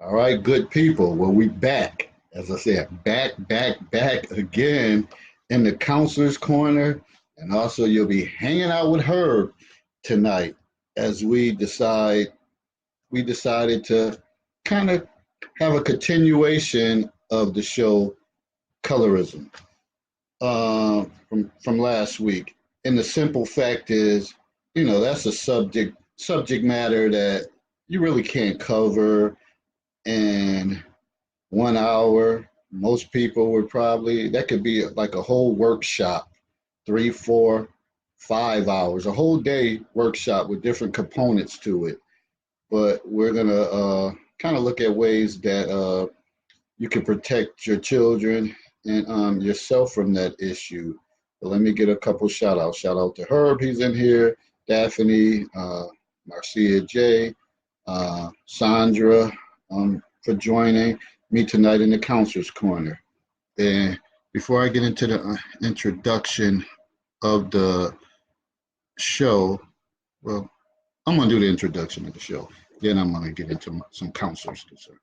All right, good people. Well, we back. As I said, back again in the counselor's corner. And also you'll be hanging out with Herb tonight as we decided to kind of have a continuation of the show Colorism from last week. And the simple fact is, that's a subject matter that you really can't cover in 1 hour. Most people would probably, that could be like a whole workshop, 3, 4, 5 hours, a whole day workshop with different components to it. But we're going to kind of look at ways that you can protect your children and yourself from that issue. But let me get a couple shout outs. Shout out to Herb, he's in here, Daphne, Marcia J, Sandra, for joining me tonight in the Counselor's Corner. And before I get into the introduction of the show, well, I'm going to do the introduction of the show. Then I'm going to get into some counselor's concerns.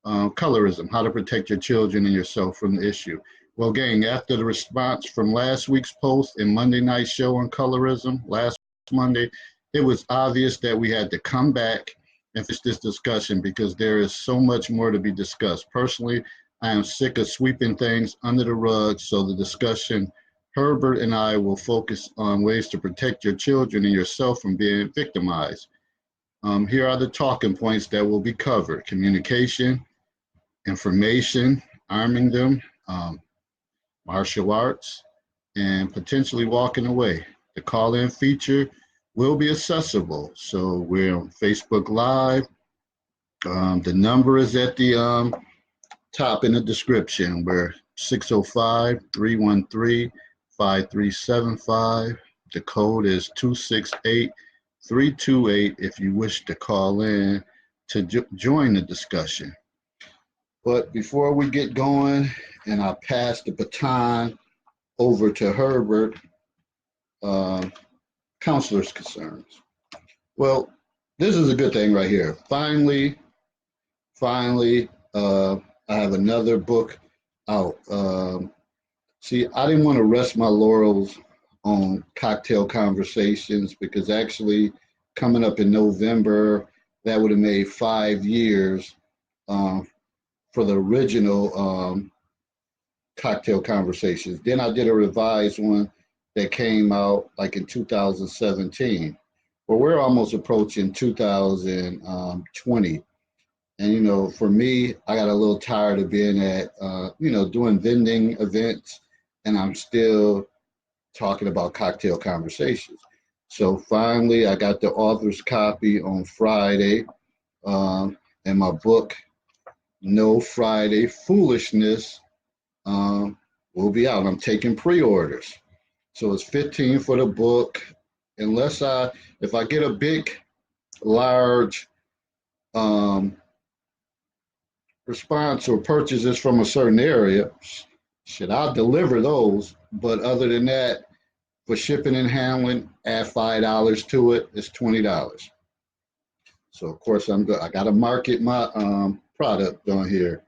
Colorism, how to protect your children and yourself from the issue. Well, gang, after the response from last week's post and Monday night's show on colorism, last Monday, it was obvious that we had to come back and finish this discussion because there is so much more to be discussed. Personally, I am sick of sweeping things under the rug, so the discussion, Herbert and I will focus on ways to protect your children and yourself from being victimized. Here are the talking points that will be covered: communication, information, arming them, martial arts, and potentially walking away. The call-in feature will be accessible. So we're on Facebook Live. The number is at the top in the description. We're 605-313-5375. The code is 268-328 if you wish to call in to join the discussion. But before we get going, and I pass the baton over to Herbert, counselor's concerns. Well, this is a good thing right here. Finally, I have another book out. See, I didn't want to rest my laurels on cocktail conversations because actually coming up in November, that would have made 5 years for the original cocktail conversations. Then I did a revised one that came out like in 2017. Well, we're almost approaching 2020. And, for me, I got a little tired of being at, doing vending events, and I'm still talking about cocktail conversations. So finally, I got the author's copy on Friday, and my book, No Friday Foolishness, will be out. I'm taking pre-orders. So it's $15 for the book. If I get a big, large response or purchases from a certain area, I'll deliver those. But other than that, for shipping and handling, add $5 to it, it's $20. So of course I got to market my product on here.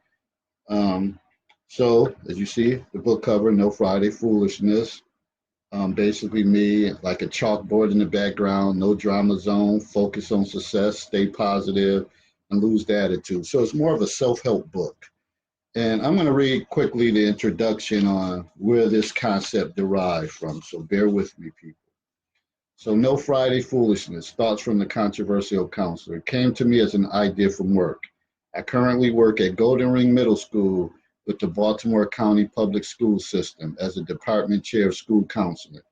So as you see, the book cover, No Friday Foolishness. Basically me, like a chalkboard in the background, no drama zone, focus on success, stay positive, and lose the attitude. So it's more of a self-help book. And I'm going to read quickly the introduction on where this concept derived from. So bear with me, people. So No Friday Foolishness, thoughts from the controversial counselor. It came to me as an idea from work. I currently work at Golden Ring Middle School with the Baltimore County Public School System as a department chair of school counseling.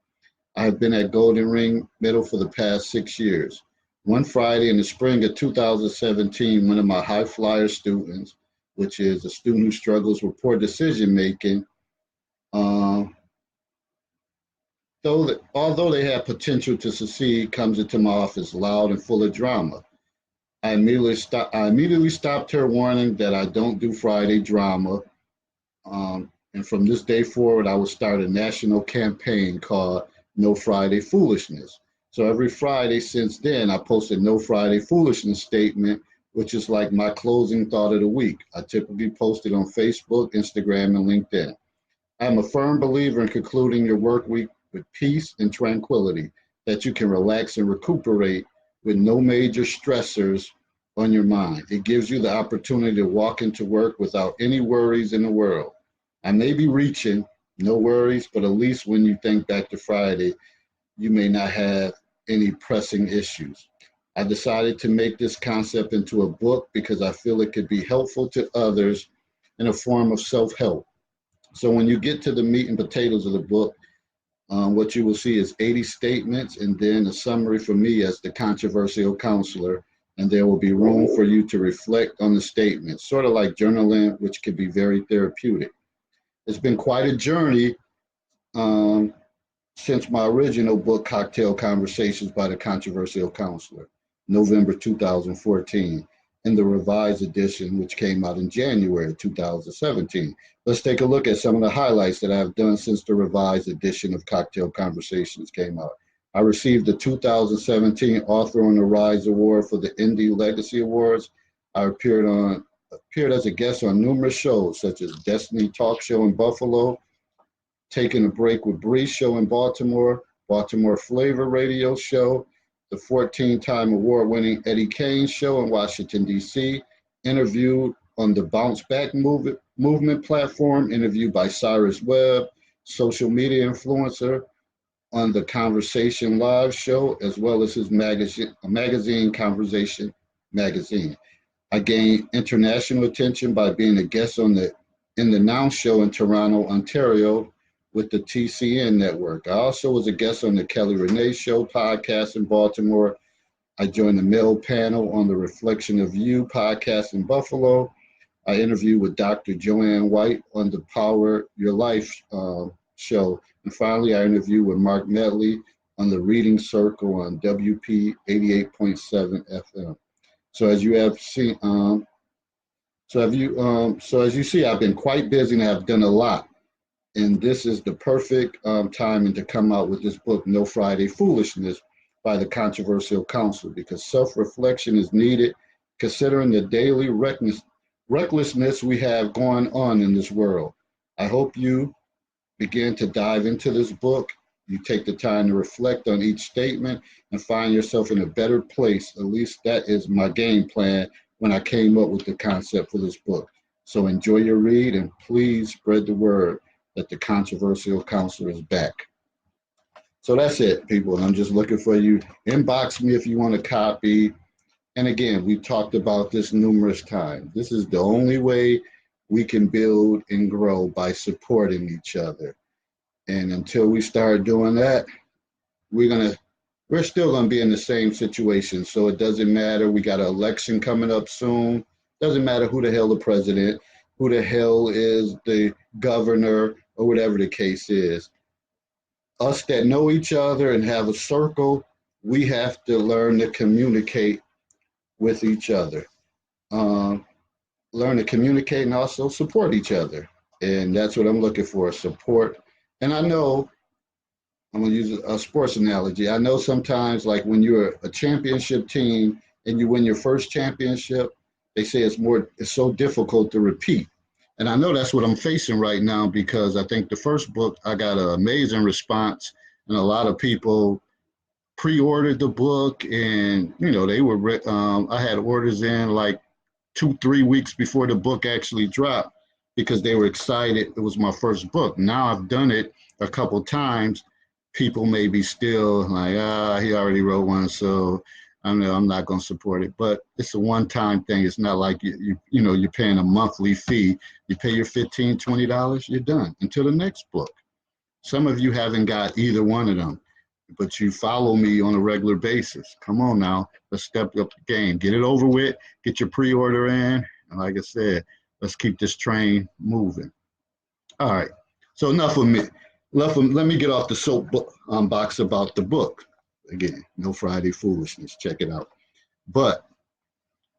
I have been at Golden Ring Middle for the past 6 years. One Friday in the spring of 2017, one of my high flyer students, which is a student who struggles with poor decision making, although they have potential to succeed, comes into my office loud and full of drama. I immediately stopped her, warning that I don't do Friday drama. And from this day forward, I will start a national campaign called No Friday Foolishness. So every Friday since then, I post a No Friday Foolishness statement which is like my closing thought of the week. I typically post it on Facebook, Instagram, and LinkedIn. I'm a firm believer in concluding your work week with peace and tranquility, that you can relax and recuperate with no major stressors on your mind. It gives you the opportunity to walk into work without any worries in the world. I may be reaching, no worries, but at least when you think back to Friday, you may not have any pressing issues. I decided to make this concept into a book because I feel it could be helpful to others in a form of self help. So when you get to the meat and potatoes of the book, what you will see is 80 statements and then a summary from me as the controversial counselor. And there will be room for you to reflect on the statements, sort of like journaling, which can be very therapeutic. It's been quite a journey um, since my original book, Cocktail Conversations by the Controversial Counselor, November 2014, and the revised edition, which came out in January 2017. Let's take a look at some of the highlights that I've done since the revised edition of Cocktail Conversations came out. I received the 2017 Author on the Rise Award for the Indie Legacy Awards. I appeared as a guest on numerous shows, such as Destiny Talk Show in Buffalo, Taking a Break with Bree show in Baltimore, Baltimore Flavor Radio show, the 14-time award-winning Eddie Kane show in Washington, D.C., interviewed on the Bounce Back movement platform, interviewed by Cyrus Webb, social media influencer, on the Conversation Live show, as well as his magazine Conversation Magazine. I gained international attention by being a guest on the In the Now show in Toronto, Ontario, with the TCN network. I also was a guest on the Kelly Renee Show podcast in Baltimore. I joined the Mel panel on the Reflection of You podcast in Buffalo. I interviewed with Dr. Joanne White on the Power Your Life show. And finally, I interviewed with Mark Medley on the Reading Circle on WP 88.7 FM. So as you have seen, so as you see, I've been quite busy and I've done a lot. And this is the perfect timing to come out with this book, No Friday Foolishness, by the Controversial Counsel, because self-reflection is needed, considering the daily recklessness we have going on in this world. I hope you begin to dive into this book. You take the time to reflect on each statement and find yourself in a better place. At least that is my game plan when I came up with the concept for this book. So enjoy your read and please spread the word that the Controversial Counselor is back. So that's it, people. And I'm just looking for you. Inbox me if you want a copy. And again, we've talked about this numerous times. This is the only way we can build and grow, by supporting each other. And until we start doing that, we're still gonna be in the same situation. So it doesn't matter. We got an election coming up soon. Doesn't matter who the hell the president, who the hell is the governor, or whatever the case is. Us that know each other and have a circle, we have to learn to communicate with each other. Learn to communicate and also support each other. And that's what I'm looking for, support. And I know, I'm gonna use a sports analogy. I know sometimes, like when you're a championship team and you win your first championship, they say it's so difficult to repeat. And I know that's what I'm facing right now, because I think the first book, I got an amazing response, and a lot of people pre-ordered the book, and they were I had orders in like 2-3 weeks before the book actually dropped, because they were excited. It was my first book. Now I've done it a couple times. People may be still like, he already wrote one, so I'm not going to support it. But it's a one-time thing. It's not like you're paying a monthly fee. You pay your $15, $20, you're done until the next book. Some of you haven't got either one of them, but you follow me on a regular basis. Come on now, let's step up the game. Get it over with. Get your pre-order in. And like I said, let's keep this train moving. All right. So enough of me. Let me get off the soapbox about the book. Again, No Friday Foolishness. Check it out. But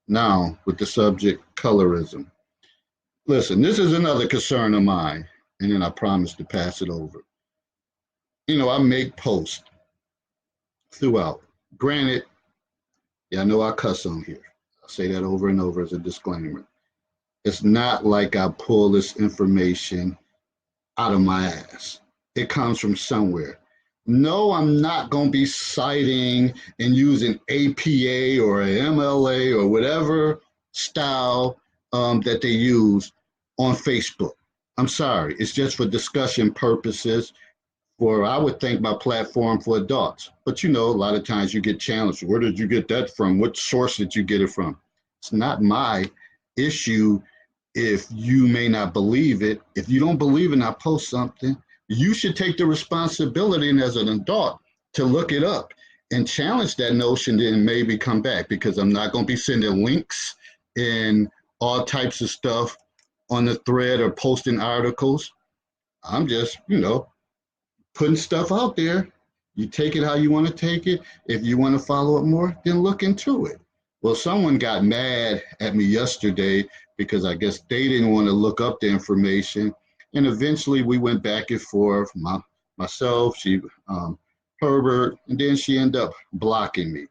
now with the subject, colorism. Listen, this is another concern of mine, and then I promise to pass it over. I make posts throughout. Granted, I know I cuss on here. say that over and over as a disclaimer. It's not like I pull this information out of my ass. It comes from somewhere. No, I'm not going to be citing and using APA or MLA or whatever style that they use on Facebook. I'm sorry. It's just for discussion purposes. For I would think my platform for adults. But a lot of times you get challenged. Where did you get that from? What source did you get it from? It's not my issue if you may not believe it. If you don't believe it and I post something, you should take the responsibility and as an adult to look it up and challenge that notion, then maybe come back, because I'm not going to be sending links and all types of stuff on the thread or posting articles. I'm just, putting stuff out there. You take it how you want to take it. If you want to follow it more, then look into it. Well, someone got mad at me yesterday because I guess they didn't want to look up the information. And eventually we went back and forth. Myself, Herbert, and then she ended up blocking me.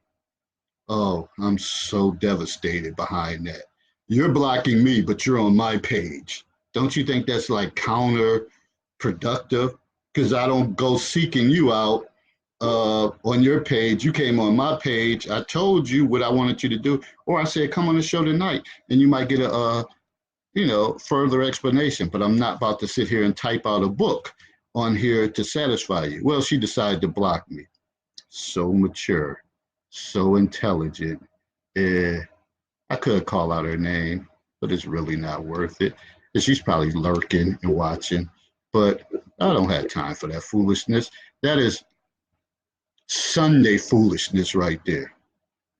Oh, I'm so devastated behind that. You're blocking me, but you're on my page. Don't you think that's like counterproductive? Because I don't go seeking you out on your page. You came on my page. I told you what I wanted you to do, or I said, come on the show tonight, and you might get a further explanation. But I'm not about to sit here and type out a book on here to satisfy you. Well, she decided to block me. So mature, so intelligent. Eh, I could call out her name, but it's really not worth it. And she's probably lurking and watching. But I don't have time for that foolishness. That is Sunday foolishness right there.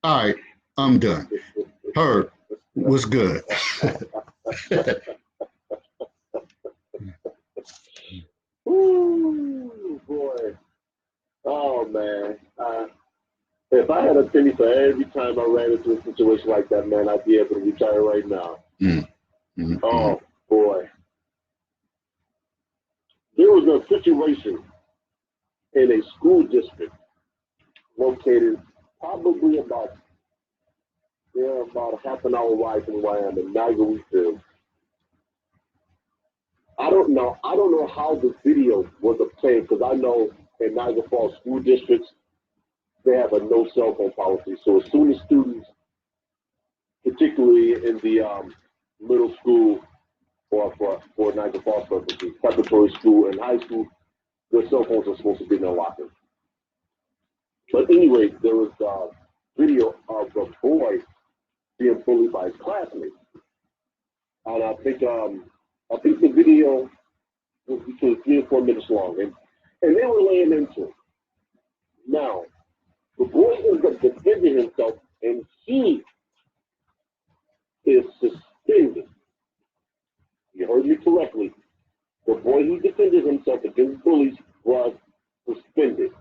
All right, I'm done. Herb, what's good? Ooh, boy. Oh, man. If I had a penny for every time I ran into a situation like that, man, I'd be able to retire right now. Oh, boy. There was a situation in a school district located probably about a half an hour ride from where I am in Niagara Wheatfield. I don't know. I don't know how the video was obtained, because I know in Niagara Falls school districts they have a no cell phone policy. So as soon as students, particularly in the middle school or for Niagara Falls purposes, preparatory school and high school, their cell phones are supposed to be in their locker. But anyway, there was a video of a boy being bullied by his classmates, and I think the video was between 3 and 4 minutes long, and they were laying into it. Now, the boy ends up defending himself, and he is suspended. You heard me correctly. The boy who defended himself against bullies was suspended.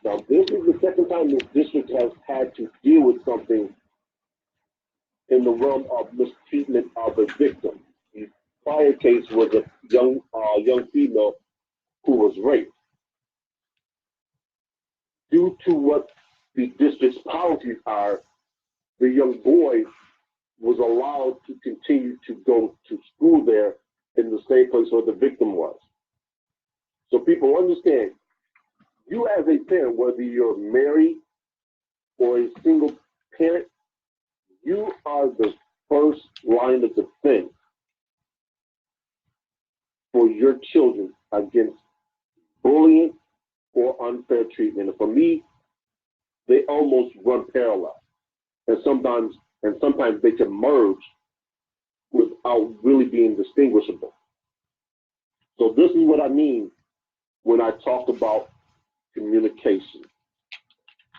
Now, this is the second time this district has had to deal with something in the realm of mistreatment of a victim. The prior case was a young female who was raped. Due to what the district's policies are, the young boy was allowed to continue to go to school there in the same place where the victim was. So people understand, you as a parent, whether you're married or a single parent, you are the first line of defense for your children against bullying or unfair treatment. And for me, they almost run parallel. And sometimes they can merge without really being distinguishable. So this is what I mean when I talk about communication.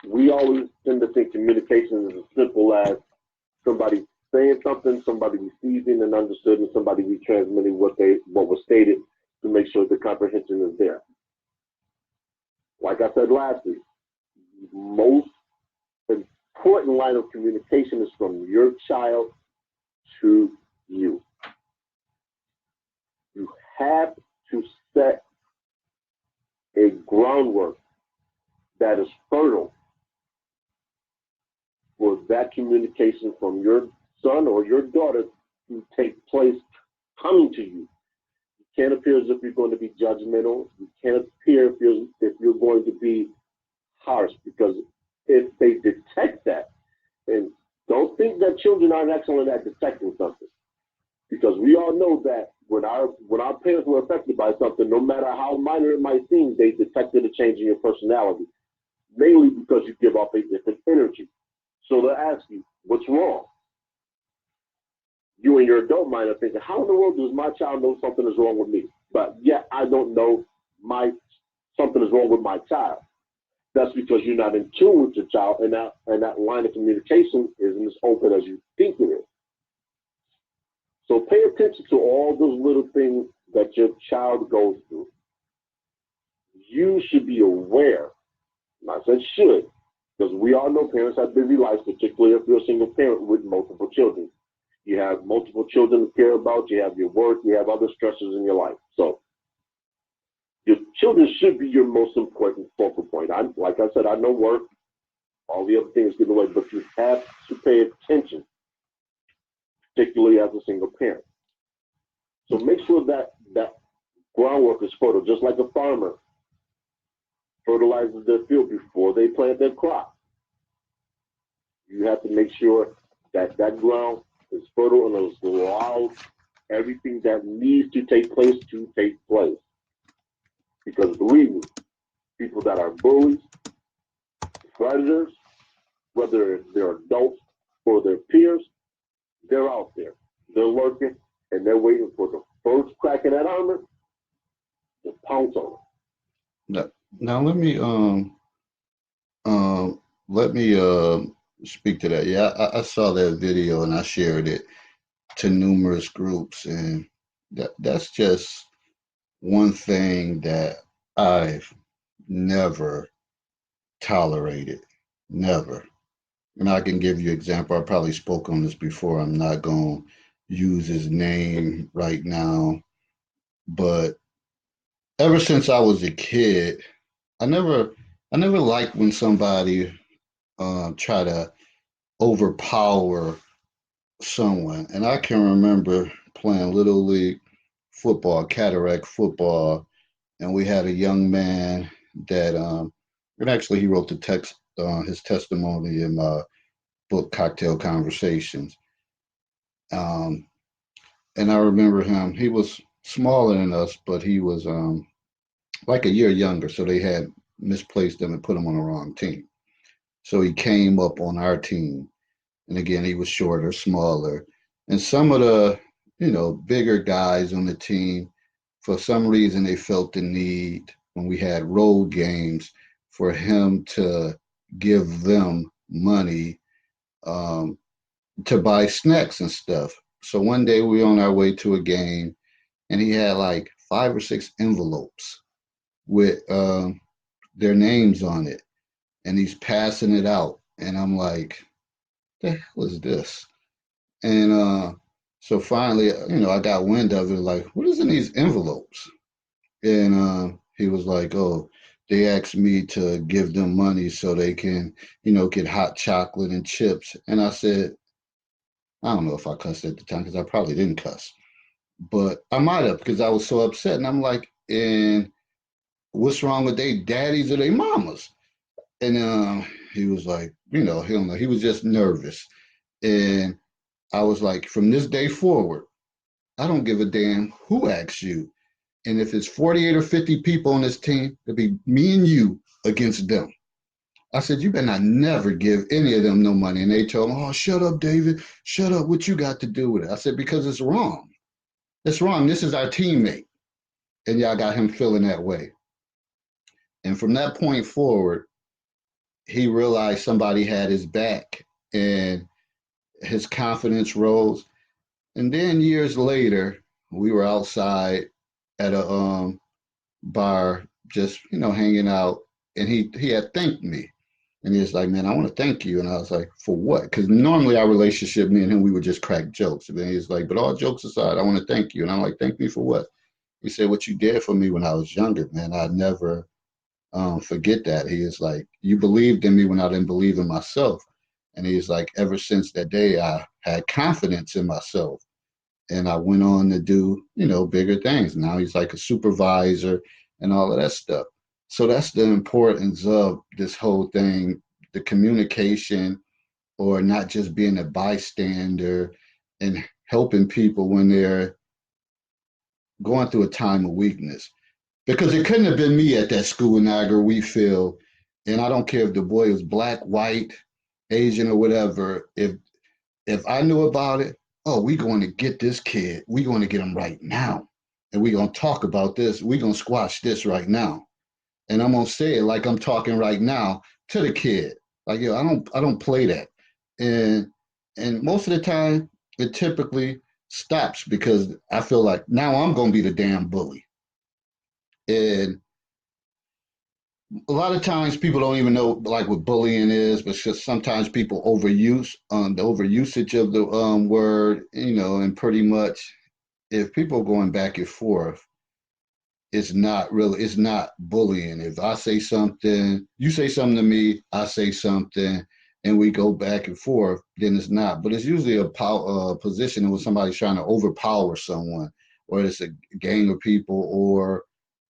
We always tend to think communication is as simple as somebody saying something, somebody receiving and understood, and somebody retransmitting what was stated to make sure the comprehension is there. Like I said last week, most important line of communication is from your child to you. You have to set a groundwork that is fertile for that communication from your son or your daughter to take place coming to you. You can't appear as if you're going to be judgmental. You can't appear if you're going to be harsh, because if they detect that, and don't think that children aren't excellent at detecting something, because we all know that when our parents were affected by something, no matter how minor it might seem, they detected a change in your personality, mainly because you give off a different energy. So they'll ask you, what's wrong? You and your adult mind are thinking, how in the world does my child know something is wrong with me? But yet I don't know something is wrong with my child. That's because you're not in tune with your child, and that line of communication isn't as open as you think it is. So pay attention to all those little things that your child goes through. You should be aware. And I said should, because we all know parents have busy lives, particularly if you're a single parent with multiple children. You have multiple children to care about, you have your work, you have other stressors in your life. So your children should be your most important focal point. Like I said, I know work, all the other things get in the way, but you have to pay attention, particularly as a single parent. So make sure that groundwork is fertile, just like a farmer fertilizes their field before they plant their crop. You have to make sure that ground is fertile and allows everything that needs to take place to take place. Because believe me, people that are bullies, predators, whether they're adults or their peers, they're out there. They're lurking and they're waiting for the first crack in that armor to pounce on them. Now um let me speak to that. Yeah, I saw that video and I shared it to numerous groups, and that's just one thing that I've never tolerated. Never. And I can give you an example. I probably spoke on this before. I'm not going to use his name right now, but ever since I was a kid, I never I never liked when somebody try to overpower someone. And I can remember playing little league football, cataract football, and we had a young man that and actually he wrote the text his testimony in my book Cocktail Conversations. Um, and I remember him. He was smaller than us, but he was like a year younger. So they had misplaced him and put him on the wrong team. So he came up on our team. And again, he was shorter, smaller. And some of the, bigger guys on the team, for some reason, they felt the need when we had road games for him to give them money um, to buy snacks and stuff. So one day we were on our way to a game, and he had like 5 or 6 envelopes with their names on it, and he's passing it out, and I'm like, "The hell is this?" And so finally, I got wind of it, like, what is in these envelopes? And he was like, "Oh, they asked me to give them money so they can, get hot chocolate and chips." And I said, I don't know if I cussed at the time because I probably didn't cuss, but I might have because I was so upset. And I'm like, and what's wrong with they daddies or they mamas? And he was like, he don't know. He was just nervous. And I was like, from this day forward, I don't give a damn who asks you. And if it's 48 or 50 people on this team, it'll be me and you against them. I said, you better not never give any of them no money. And they told me, oh, shut up, David. Shut up. What you got to do with it? I said, because it's wrong. It's wrong. This is our teammate. And y'all got him feeling that way. And from that point forward, he realized somebody had his back and his confidence rose. And then years later, we were outside at a bar, just hanging out, and he had thanked me, and he was like, "Man, I want to thank you." And I was like, "For what?" Because normally our relationship, me and him, we would just crack jokes. And then he's like, "But all jokes aside, I want to thank you." And I'm like, "Thank me for what?" He said, "What you did for me when I was younger, man. I never forget that." He is like, "You believed in me when I didn't believe in myself." And he's like, ever since that day, I had confidence in myself. And I went on to do, bigger things. Now he's like a supervisor and all of that stuff. So that's the importance of this whole thing, the communication, or not just being a bystander and helping people when they're going through a time of weakness. Because it couldn't have been me at that school in Niagara Wheatfield. And I don't care if the boy was black, white, Asian, or whatever. If I knew about it, oh, we going to get this kid. We going to get him right now. And we going to talk about this. We going to squash this right now. And I'm going to say it like I'm talking right now to the kid. Like, yo, I don't play that. And and most of the time it typically stops because I feel like now I'm going to be the damn bully. And a lot of times people don't even know like what bullying is, but just sometimes people overuse the overusage of the word, and pretty much if people are going back and forth, it's not bullying. If I say something, you say something to me, I say something, and we go back and forth, then it's not. But it's usually a position where somebody's trying to overpower someone, or it's a gang of people, or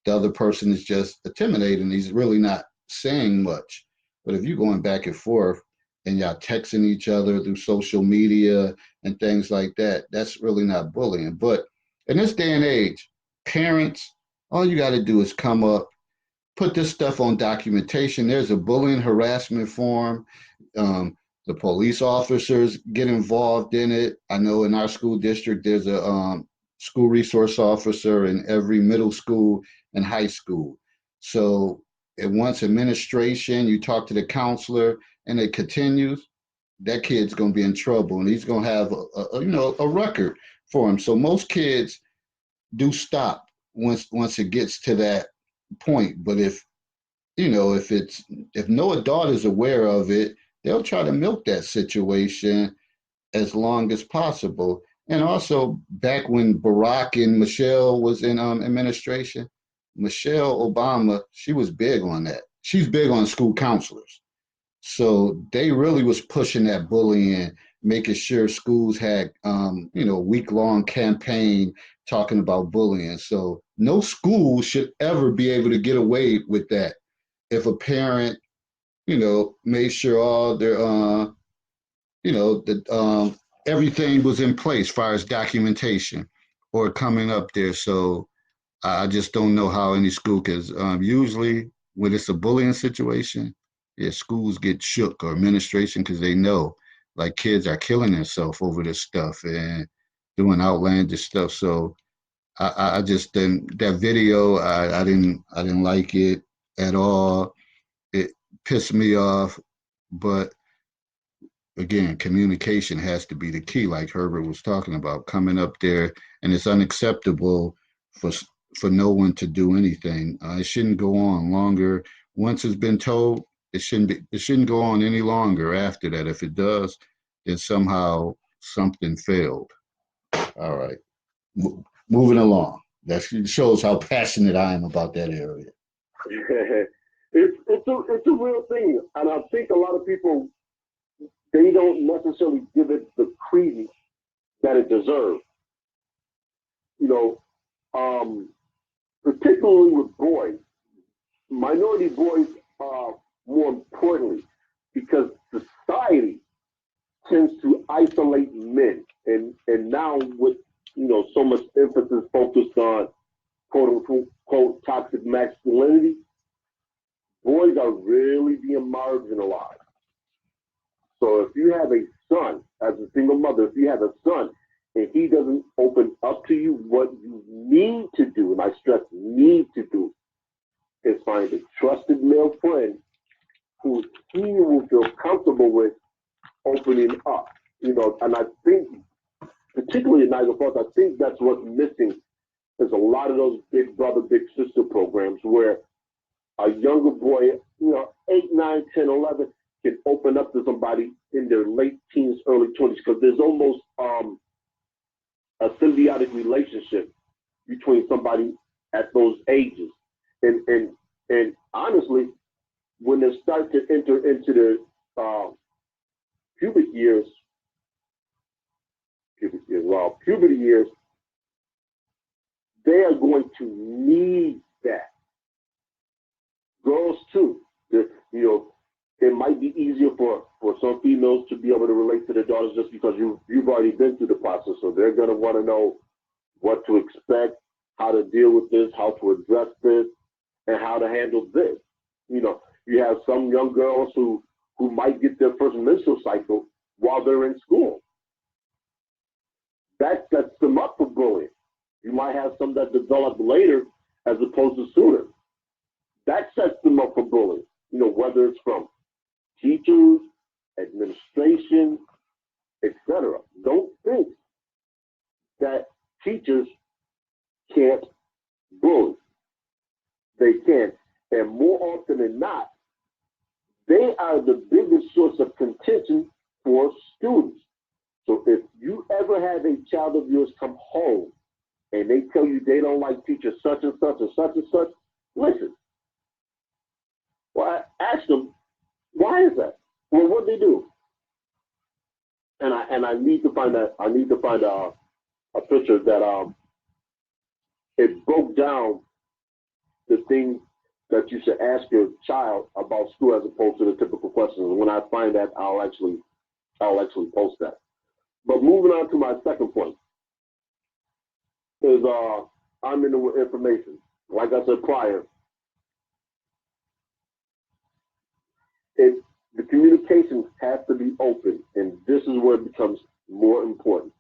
the other person is just intimidating. He's really not saying much. But if you're going back and forth and y'all texting each other through social media and things like that, that's really not bullying. But in this day and age, parents, all you got to do is come up, put this stuff on documentation. There's a bullying harassment form. Um, the police officers get involved in it. I know in our school district, there's a school resource officer in every middle school and high school. So once administration, you talk to the counselor, and it continues, that kid's going to be in trouble, and he's going to have a record for him. So most kids do stop once it gets to that point. But if no adult is aware of it, they'll try to milk that situation as long as possible. And also, back when Barack and Michelle was in administration, Michelle Obama, she was big on that. She's big on school counselors. So they really was pushing that bullying, making sure schools had, week-long campaign talking about bullying. So no school should ever be able to get away with that. If a parent, made sure all their, that everything was in place as far as documentation or coming up there. So I just don't know how any school, because usually when it's a bullying situation, yeah, schools get shook, or administration, because they know like kids are killing themselves over this stuff and doing outlandish stuff. So I just didn't, that video. I didn't like it at all. It pissed me off. But again, communication has to be the key, like Herbert was talking about, coming up there, and it's unacceptable for for no one to do anything. It shouldn't go on longer. Once it's been told, it shouldn't go on any longer after that. If it does, then somehow something failed. All right, moving along. That shows how passionate I am about that area. It's a real thing, and I think a lot of people, they don't necessarily give it the credence that it deserves. You know, particularly with boys, minority boys, more importantly, because society tends to isolate men, and now with so much emphasis focused on quote unquote quote toxic masculinity, boys are really being marginalized. So if you have a son, as a single mother, if you have a son and he doesn't open up to you, what you need to do, and I stress need to do, is find a trusted male friend who he will feel comfortable with opening up. And I think, particularly in Niagara Falls, I think that's what's missing is a lot of those big brother, big sister programs where a younger boy, 8, 9, 10, 11, can open up to somebody in their late teens, early 20s, because there's almost a symbiotic relationship between somebody at those ages. And honestly, when they start to enter into the puberty years, puberty years, they are going to need that. Girls too. It might be easier for some females to be able to relate to their daughters just because you've already been through the process. So they're going to want to know what to expect, how to deal with this, how to address this, and how to handle this. You have some young girls who might get their first menstrual cycle while they're in school. That sets them up for bullying. You might have some that develop later as opposed to sooner. That sets them up for bullying, whether it's from teachers, administration, etc. Don't think that teachers can't bully. They can. And more often than not, they are the biggest source of contention for students. So if you ever have a child of yours come home and they tell you they don't like teacher such and such and such and such, listen. Well, ask them, why is that? Well, what they do? And I need to find that. I need to find a picture that it broke down the things that you should ask your child about school as opposed to the typical questions. And when I find that, I'll actually post that. But moving on to my second point is I'm in the information. Like I said prior, the communication has to be open, and this is where it becomes more important.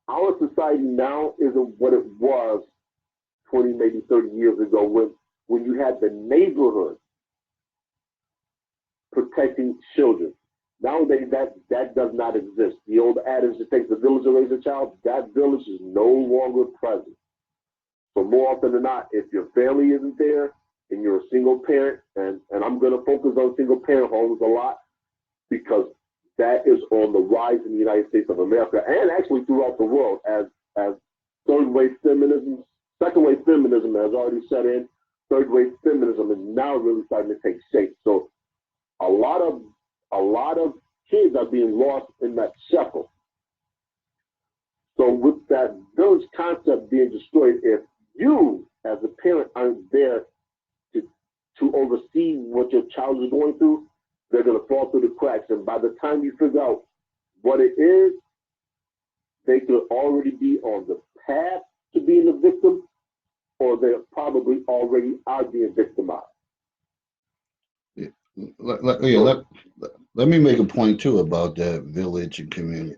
Our society now isn't what it was 20, maybe 30 years ago when you had the neighborhood protecting children. Nowadays, that does not exist. The old adage, it takes a village to raise a child, that village is no longer present. So more often than not, if your family isn't there and you're a single parent, and I'm going to focus on single parent homes a lot because that is on the rise in the United States of America and actually throughout the world as third wave feminism, second wave feminism has already set in. Third wave feminism is now really starting to take shape. So a lot of kids are being lost in that shuffle. So with that village concept being destroyed, if you as a parent aren't there to oversee what your child is going through, they're going to fall through the cracks. And by the time you figure out what it is, they could already be on the path to being a victim, or they probably already are being victimized. Yeah, let me make a point too about that village and community.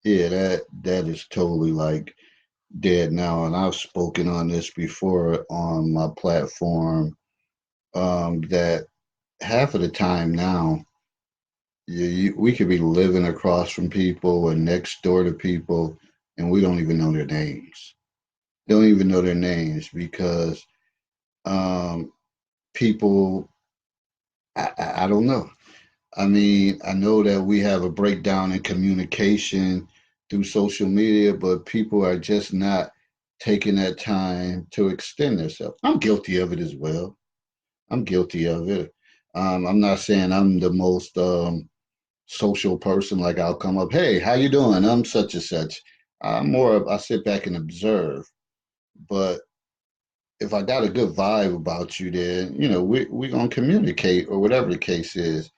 Yeah, that is totally like dead now, and I've spoken on this before on my platform. That half of the time now, we could be living across from people and next door to people, and we don't even know their names. Don't even know their names because um, people, I don't know. I mean, I know that we have a breakdown in communication through social media, but people are just not taking that time to extend themselves. I'm guilty of it as well. I'm guilty of it. I'm not saying I'm the most social person. Like I'll come up, hey, how you doing? I'm such and such. I sit back and observe. But if I got a good vibe about you, then we gonna communicate or whatever the case is.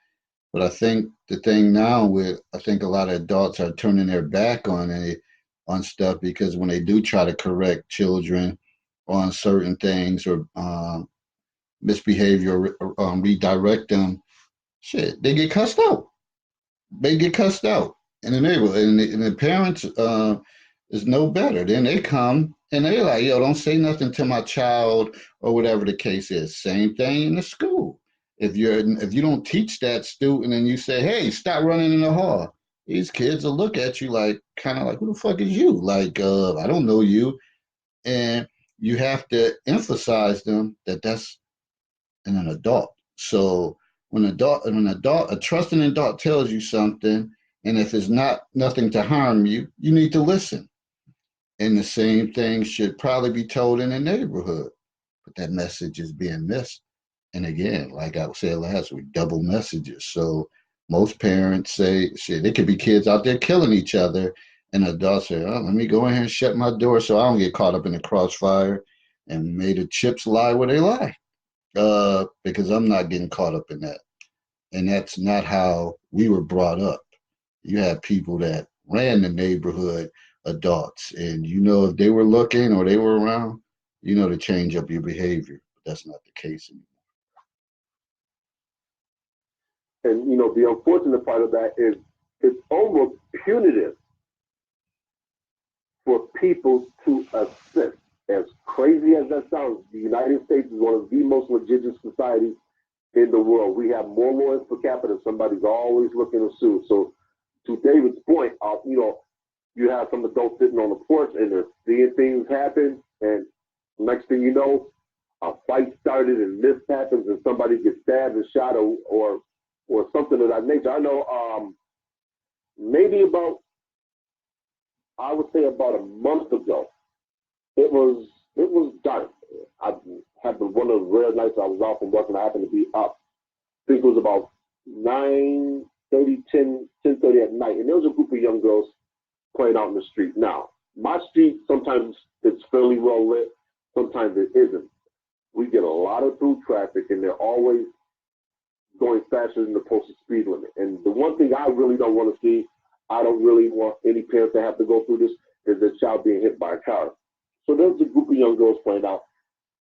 But I think the thing now I think a lot of adults are turning their back on stuff because when they do try to correct children on certain things or misbehavior, redirect them, shit, they get cussed out. They get cussed out in the neighborhood, and the parents is no better. Then they come and they like, yo, don't say nothing to my child or whatever the case is. Same thing in the school. If you don't teach that student and you say, hey, stop running in the hall, these kids will look at you like kind of like, who the fuck is you? Like, I don't know you. And you have to emphasize them that that's an adult. So a trusting adult tells you something, and if it's not nothing to harm you, you need to listen. And the same thing should probably be told in the neighborhood, but that message is being missed. And again, like I said last week, double messages. So Most parents say, shit, there could be kids out there killing each other, and adults say, oh, let me go in here and shut my door so I don't get caught up in the crossfire. And may the chips lie where they lie, because I'm not getting caught up in that. And that's not how we were brought up. You had people that ran the neighborhood, adults, and if they were looking or they were around, to change up your behavior. But that's not the case anymore. And the unfortunate part of that is it's almost punitive for people to assist. As crazy as that sounds, the United States is one of the most litigious societies in the world. We have more lawyers per capita. Somebody's always looking to sue. So, to David's point, you have some adults sitting on the porch and they're seeing things happen, and next thing you know, a fight started and this happens and somebody gets stabbed and shot or something of that nature. I know maybe I would say about a month ago, it was dark. I had one of the rare nights I was off from work and I happened to be up. I think it was about 9:30, 10:30 at night, and there was a group of young girls playing out in the street. Now, my street sometimes it's fairly well lit, sometimes it isn't. We get a lot of through traffic, and they're always going faster than the posted speed limit. And the one thing I really don't want to see, I don't really want any parents to have to go through this, is their child being hit by a car. So there's a group of young girls playing out,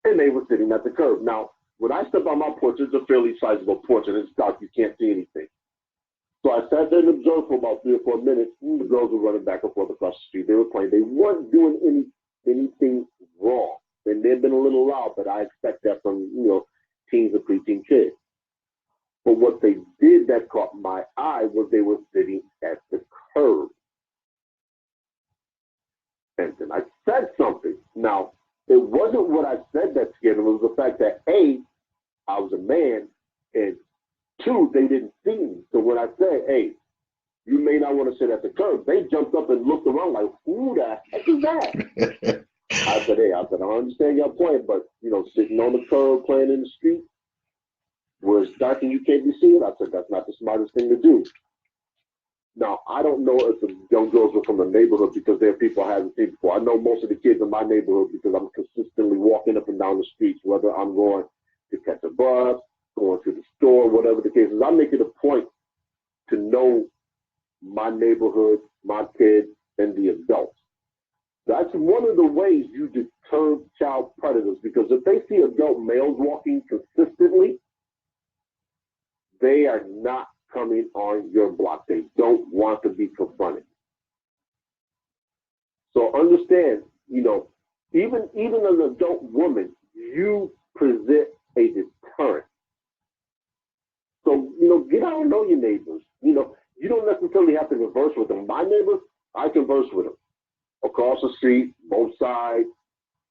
and they were sitting at the curb. Now, when I step on my porch, it's a fairly sizable porch, and it's dark. You can't see anything. So I sat there and observed for about 3 or 4 minutes. And the girls were running back and forth across the street. They were playing. They weren't doing anything wrong. And they've been a little loud, but I expect that from teens or preteen kids. But what they did that caught my eye was they were sitting at the curb. And then I said something. Now, it wasn't what I said that scared them. It was the fact that A, I was a man, and two, they didn't see me. So when I said, hey, you may not want to sit at the curb, they jumped up and looked around like, who the heck is that? I said, I understand your point, but, sitting on the curb playing in the street where it's dark and you can't be seen, I said, that's not the smartest thing to do. Now, I don't know if the young girls were from the neighborhood because they're people I haven't seen before. I know most of the kids in my neighborhood because I'm consistently walking up and down the streets, whether I'm going to catch a bus, going to the store, whatever the case is. I make it a point to know my neighborhood, my kids, and the adults. That's one of the ways you deter child predators, because if they see adult males walking consistently, they are not coming on your block. They don't want to be confronted. So understand, even an adult woman, you present a deterrent. So, get out and know your neighbors. You don't necessarily have to converse with them. My neighbors, I converse with them. Across the street, both sides,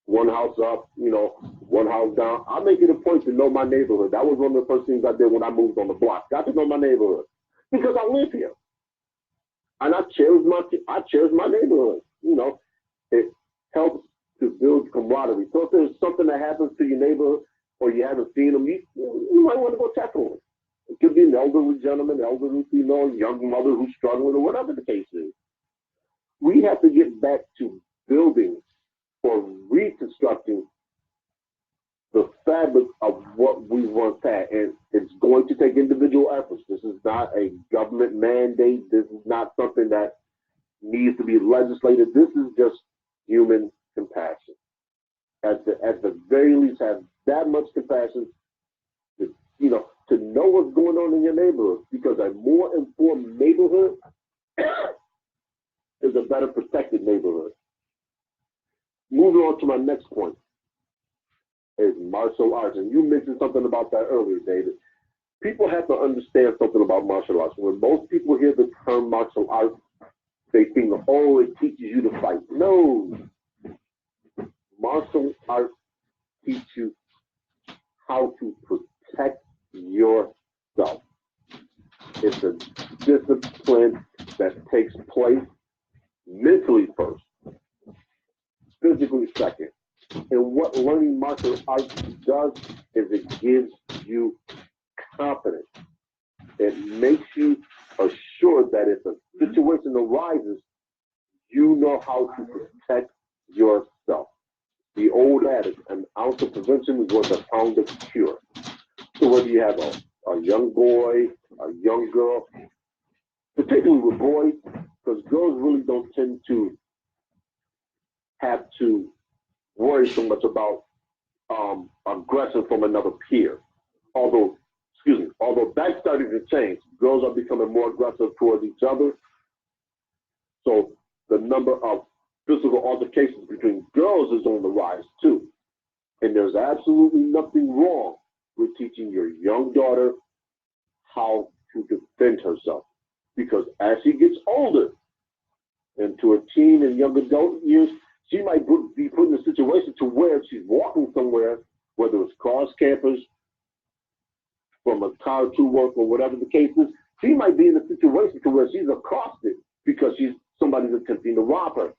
one house up, one house down. I make it a point to know my neighborhood. That was one of the first things I did when I moved on the block. Got to know my neighborhood because I live here, and I cherish my neighborhood. It helps to build camaraderie. So if there's something that happens to your neighbor or you haven't seen them, you might want to go check on them. It could be an elderly gentleman, elderly female, young mother who's struggling, or whatever the case is. We have to get back to building or reconstructing the fabric of what we once had. And it's going to take individual efforts. This is not a government mandate. This is not something that needs to be legislated. This is just human compassion. At the very least, have that much compassion to know what's going on in your neighborhood, because a more informed neighborhood is a better protected neighborhood. Moving on to my next point is martial arts. And you mentioned something about that earlier, David. People have to understand something about martial arts. When most people hear the term martial arts, they think, oh, it teaches you to fight. No. Martial arts teach you how to protect yourself. It's a discipline that takes place mentally first, physically second. And what learning martial arts does is it gives you confidence. It makes you assured that if a situation arises, you know how to protect yourself. The old adage, an ounce of prevention is worth a pound of cure. So whether you have a young boy, a young girl, particularly with boys, because girls really don't tend to have to worry so much about aggression from another peer. Although that's starting to change. Girls are becoming more aggressive towards each other. So the number of physical altercations between girls is on the rise too. And there's absolutely nothing wrong with teaching your young daughter how to defend herself. Because as she gets older, into her teen and young adult years, she might be put in a situation to where she's walking somewhere, whether it's cross campus, from a car to work, or whatever the case is, she might be in a situation to where she's accosted because somebody's attempting to rob her.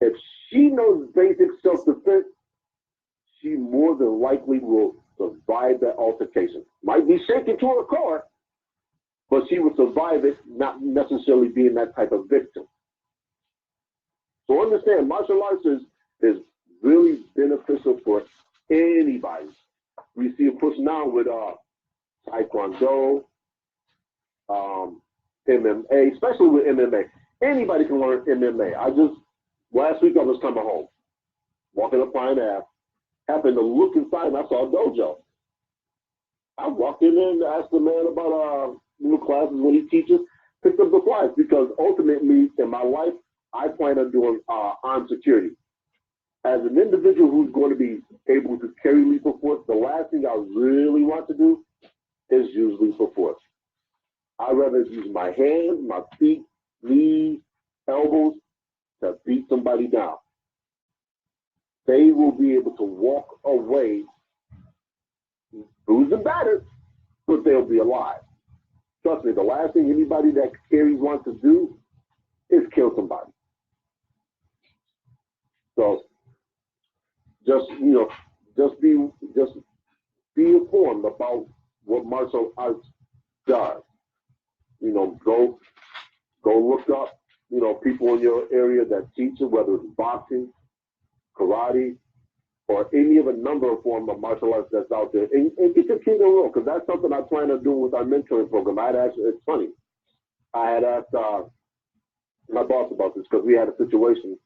If she knows basic self-defense, she more than likely will survive that altercation. Might be shaken to her car, but she will survive it, not necessarily being that type of victim. So understand, martial arts is really beneficial for anybody. We see a push now with Taekwondo, MMA, especially with MMA. Anybody can learn MMA. Last week I was coming home, walking up Pine Ave, happened to look inside and I saw a dojo. I walked in there and asked the man about classes when he teaches, picked up the flyers because ultimately in my life, I plan on doing armed security. As an individual who's going to be able to carry lethal force, the last thing I really want to do is use lethal force. I'd rather use my hands, my feet, knees, elbows to beat somebody down. They will be able to walk away bruised and battered, but they'll be alive. Trust me, the last thing anybody that carries wants to do is kill somebody. So just be informed about what martial arts does. Go look up, people in your area that teach it, whether it's boxing, karate, or any of a number of forms of martial arts that's out there, and get your kid enrolled, because that's something I plan on doing with our mentoring program. It's funny. I had asked my boss about this because we had a situation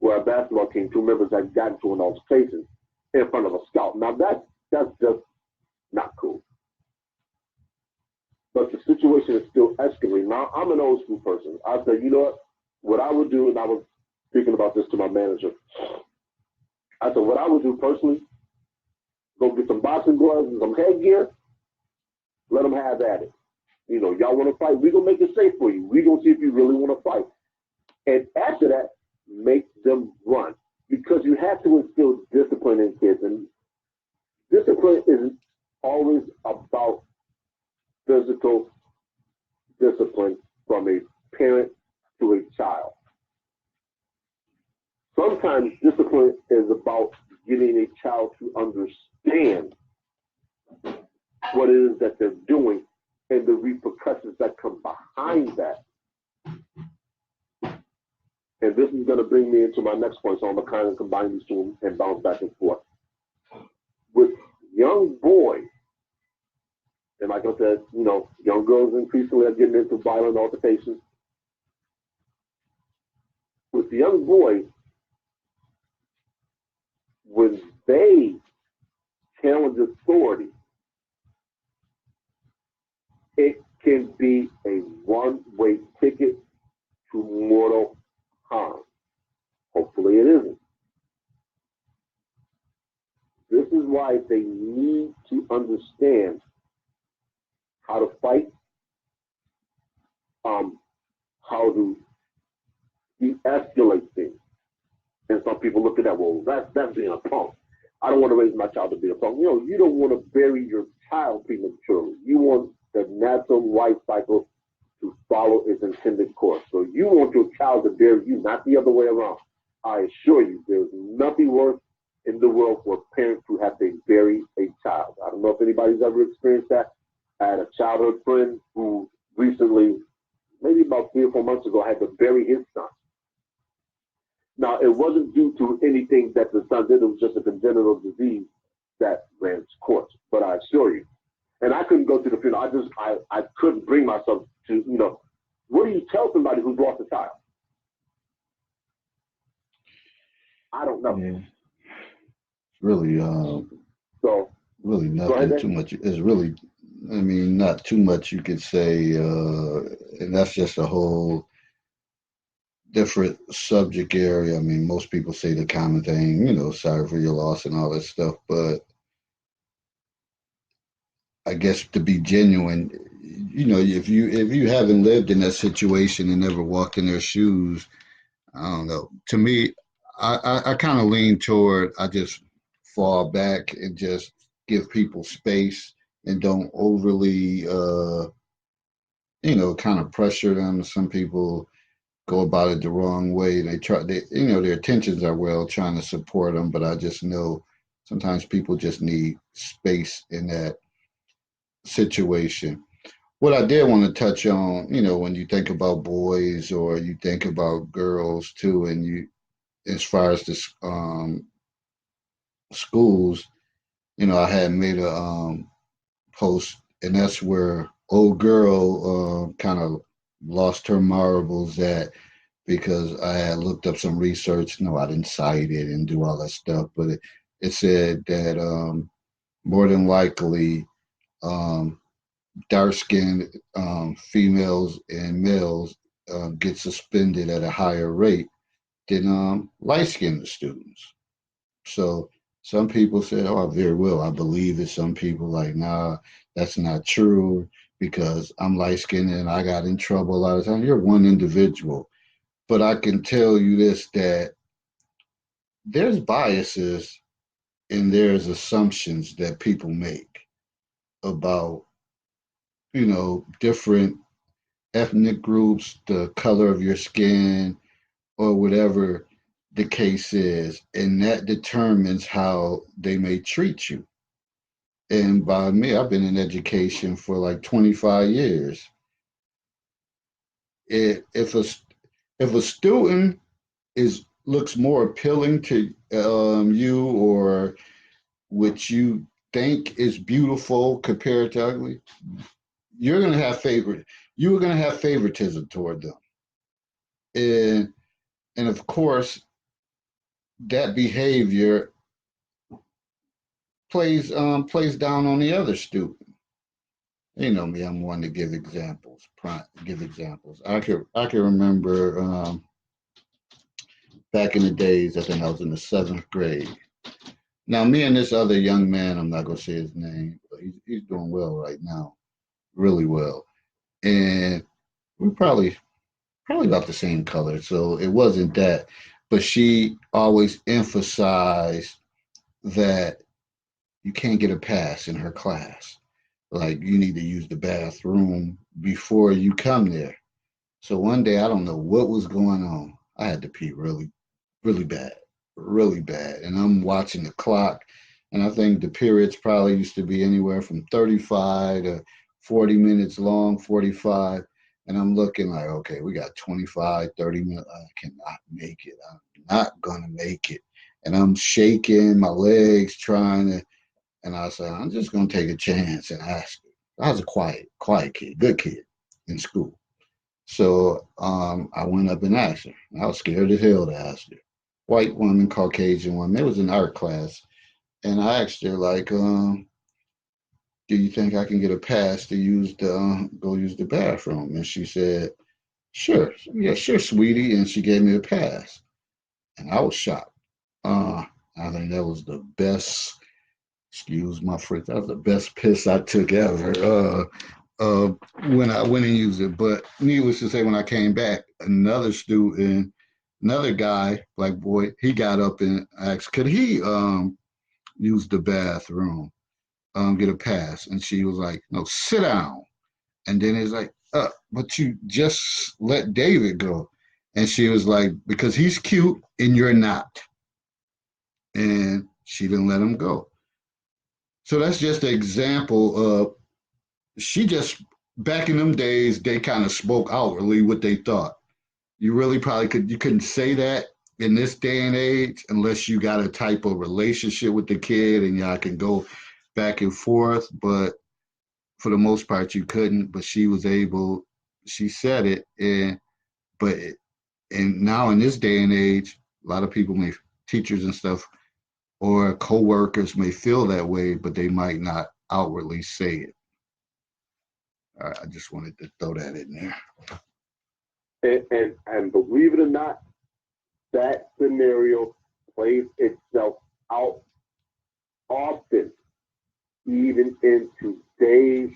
where a basketball team, two members had gotten to an altercation in front of a scout. Now that's just not cool. But the situation is still escalating. Now, I'm an old school person. I said, you know what I would do, and I was speaking about this to my manager. I said, what I would do personally, go get some boxing gloves and some headgear, let them have at it. Y'all want to fight? We're going to make it safe for you. We're going to see if you really want to fight. And after that, make them run. Because you have to instill discipline in kids. And discipline isn't always about physical discipline from a parent to a child. Sometimes discipline is about getting a child to understand what it is that they're doing and the repercussions that come behind that. And this is going to bring me into my next point, so I'm going to kind of combine these two and bounce back and forth. With young boys, and like I said, young girls increasingly are getting into violent altercations. With the young boys, when they challenge authority, it can be a one-way ticket to mortal harm. Hopefully it isn't. This is why they need to understand how to fight, how to de-escalate things. And some people look at that, well, that's being a punk. I don't want to raise my child to be a punk. You don't want to bury your child prematurely. You want the natural life cycle to follow its intended course. So you want your child to bury you, not the other way around. I assure you, there's nothing worse in the world for parents who have to bury a child. I don't know if anybody's ever experienced that. I had a childhood friend who recently, maybe about 3 or 4 months ago, had to bury his son. Now, it wasn't due to anything that the son did. It was just a congenital disease that ran its course. But I assure you, and I couldn't go to the funeral. I couldn't bring myself to, what do you tell somebody who's lost a child? I don't know. Yeah, really, So, really go ahead, nothing too Dan. much. It's really, I mean, not too much you could say, and that's just a whole different subject area. I mean, most people say the common thing, sorry for your loss and all that stuff, but I guess to be genuine, if you haven't lived in that situation and never walked in their shoes, I don't know. To me, I kind of lean toward I just fall back and just give people space and don't overly, kind of pressure them. Some people go about it the wrong way. Their intentions are well, trying to support them, but I just know sometimes people just need space in that situation. What I did want to touch on, when you think about boys or you think about girls too, and as far as this schools, I had made a post, and that's where old girl kind of lost her marbles at because I had looked up some research. No, I didn't cite it and do all that stuff, but it said that more than likely um, dark skinned females and males get suspended at a higher rate than light skinned students. So some people say, "Oh, very well, I believe it." Some people like, "Nah, that's not true because I'm light skinned and I got in trouble a lot of times." You're one individual, but I can tell you this: that there's biases and there's assumptions that people make about different ethnic groups, the color of your skin, or whatever the case is, and that determines how they may treat you. And by me, I've been in education for like 25 years. If a student is looks more appealing to you, or which you think is beautiful compared to ugly, you're gonna have favorite. You're gonna have favoritism toward them, and of course that behavior plays down on the other student. You know me, I'm one to give examples. Give examples. I can remember back in the days. I think I was in the seventh grade. Now, me and this other young man, I'm not gonna say his name, but he's doing well right now, really well. And we're probably about the same color, so it wasn't that. But she always emphasized that you can't get a pass in her class. Like you need to use the bathroom before you come there. So one day I don't know what was going on. I had to pee really, really bad, really bad. And I'm watching the clock, and I think the periods probably used to be anywhere from 35 to 40 minutes long, 45. And I'm looking like, okay, we got 25, 30 minutes. I cannot make it. I'm not gonna make it. And I'm shaking my legs trying to, and I said, I'm just gonna take a chance and ask her. I was a quiet kid, good kid in school. So I went up and asked her. I was scared as hell to ask her. White woman, Caucasian woman. It was an art class. And I asked her, like, do you think I can get a pass to go use the bathroom? And she said, sure. Yeah, sure, sweetie. And she gave me a pass. And I was shocked. Uh, I think that was the best, excuse my French, that was the best piss I took ever. Uh, when I went and used it. But needless to say, when I came back, another student, another guy, black boy, he got up and asked, could he use the bathroom, get a pass? And she was like, no, sit down. And then he's like, but you just let David go. And she was like, because he's cute and you're not. And she didn't let him go. So that's just an example of she just, back in them days, they kind of spoke outwardly what they thought. You really probably you couldn't say that in this day and age unless you got a type of relationship with the kid and y'all can go back and forth. But for the most part, you couldn't. But she was able. She said it, and but and now in this day and age, a lot of people may, teachers and stuff or coworkers may feel that way, but they might not outwardly say it. I just wanted to throw that in there. And believe it or not, that scenario plays itself out often, even in today's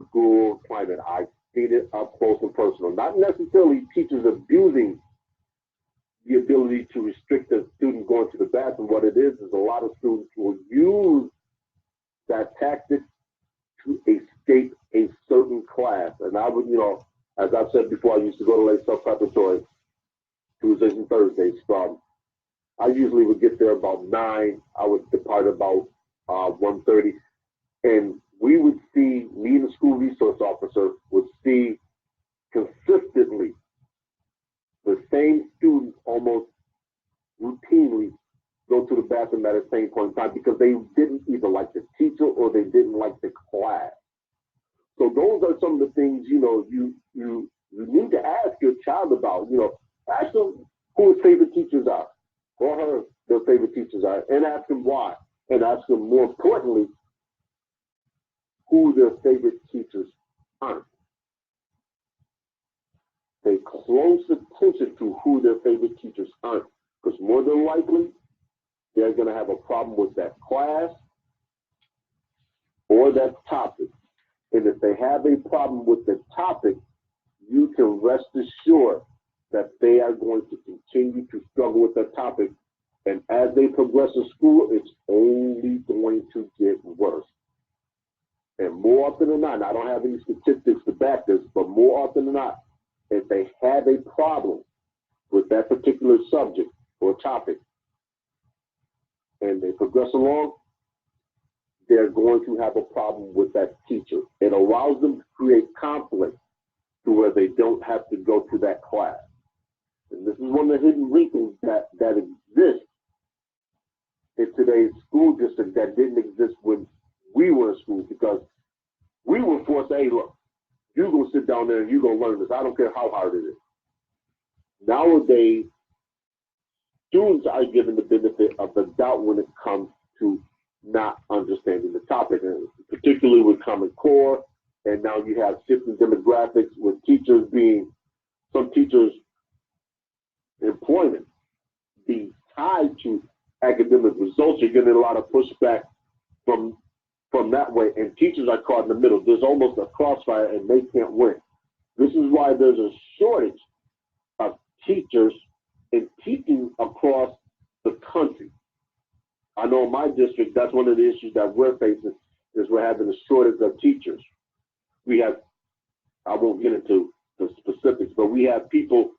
school climate. I've seen it up close and personal. Not necessarily teachers abusing the ability to restrict a student going to the bathroom. What it is a lot of students will use that tactic to escape a certain class. And I would, as I've said before, I used to go to Lake Self-Preparatory Tuesdays and Thursdays from, I usually would get there about 9. I would depart about 1:30. And we would see, me and the school resource officer would see consistently the same students almost routinely go to the bathroom at the same point in time because they didn't either like the teacher or they didn't like the class. So those are some of the things, you need to ask your child about. Ask them who his favorite teachers are or her their favorite teachers are, and ask them why. And ask them, more importantly, who their favorite teachers aren't. Pay close attention to who their favorite teachers aren't, because more than likely, they're going to have a problem with that class or that topic. And if they have a problem with the topic, you can rest assured that they are going to continue to struggle with that topic. And as they progress in school, it's only going to get worse. And more often than not, and I don't have any statistics to back this, but more often than not, if they have a problem with that particular subject or topic and they progress along, they're going to have a problem with that teacher. It allows them to create conflict to where they don't have to go to that class. And this is one of the hidden wrinkles that exists in today's school district that didn't exist when we were in school, because we were forced to, hey, look, you're going to sit down there and you're going to learn this. I don't care how hard it is. Nowadays, students are given the benefit of the doubt when it comes to not understanding the topic, and particularly with Common Core. And now you have shifting demographics with teachers being, some teachers' employment being tied to academic results. You're getting a lot of pushback from that way, and teachers are caught in the middle. There's almost a crossfire, and they can't win. This is why there's a shortage of teachers in teaching across the country. I know in my district, that's one of the issues that we're facing, is we're having a shortage of teachers. We have, I won't get into the specifics, but we have people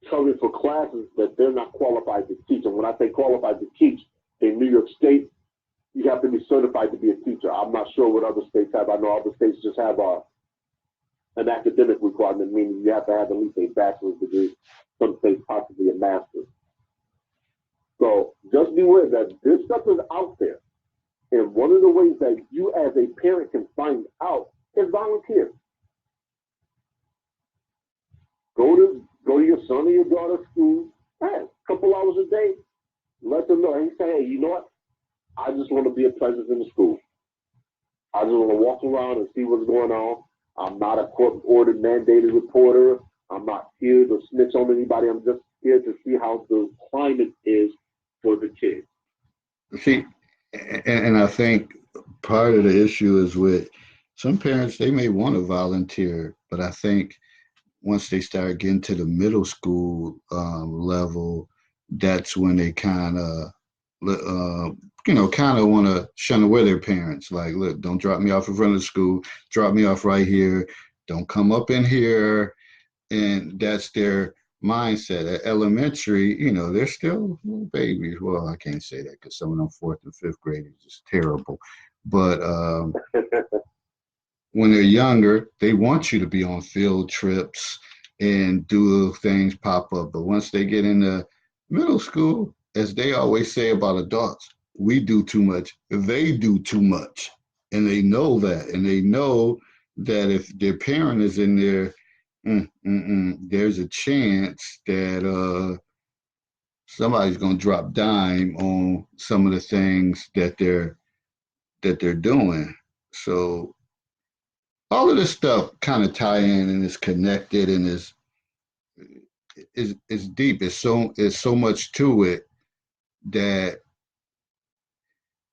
covering for classes that they're not qualified to teach. And when I say qualified to teach, in New York State, you have to be certified to be a teacher. I'm not sure what other states have. I know other states just have an academic requirement, meaning you have to have at least a bachelor's degree, some states possibly a master's. So just be aware that this stuff is out there. And one of the ways that you as a parent can find out is volunteer. Go to your son or your daughter's school, a couple hours a day, let them know. And say, hey, you know what? I just want to be a presence in the school. I just want to walk around and see what's going on. I'm not a court-ordered, mandated reporter. I'm not here to snitch on anybody. I'm just here to see how the climate is for the kids. See, and I think part of the issue is with some parents, they may want to volunteer, but I think once they start getting to the middle school level, that's when they kind of want to shun away their parents. Like, look, don't drop me off in front of the school. Drop me off right here. Don't come up in here. And that's their mindset. At elementary, they're still little babies. Well, I can't say that because some of them fourth and fifth graders is terrible. But when they're younger, they want you to be on field trips and do things pop up. But once they get into middle school, as they always say about adults, we do too much, they do too much. And they know that. And they know that if their parent is in there, there's a chance that somebody's going to drop dime on some of the things that they're doing. So all of this stuff kind of tie in and is connected and is deep. It's so much to it that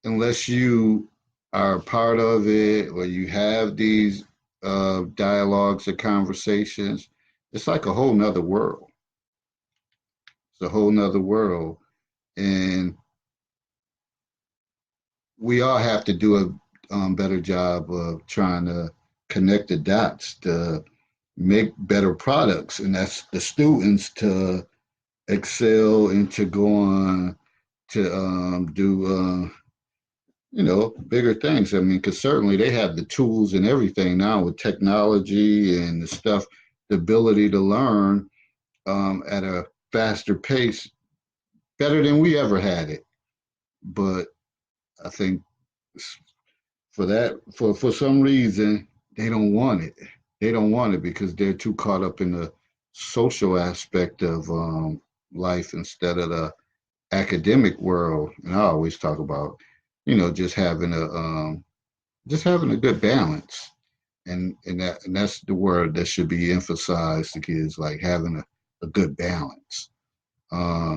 unless you are a part of it or you have these dialogues or conversations, it's like a whole nother world. It's a whole nother world. And we all have to do a better job of trying to connect the dots to make better products. And that's the students to excel and to go on to do bigger things. I mean, because certainly they have the tools and everything now with technology and the stuff, the ability to learn at a faster pace, better than we ever had it. But I think for some reason they don't want it. They don't want it because they're too caught up in the social aspect of life instead of the academic world. And I always talk about, just having a good balance. And that's the word that should be emphasized to kids, like having a good balance. Uh,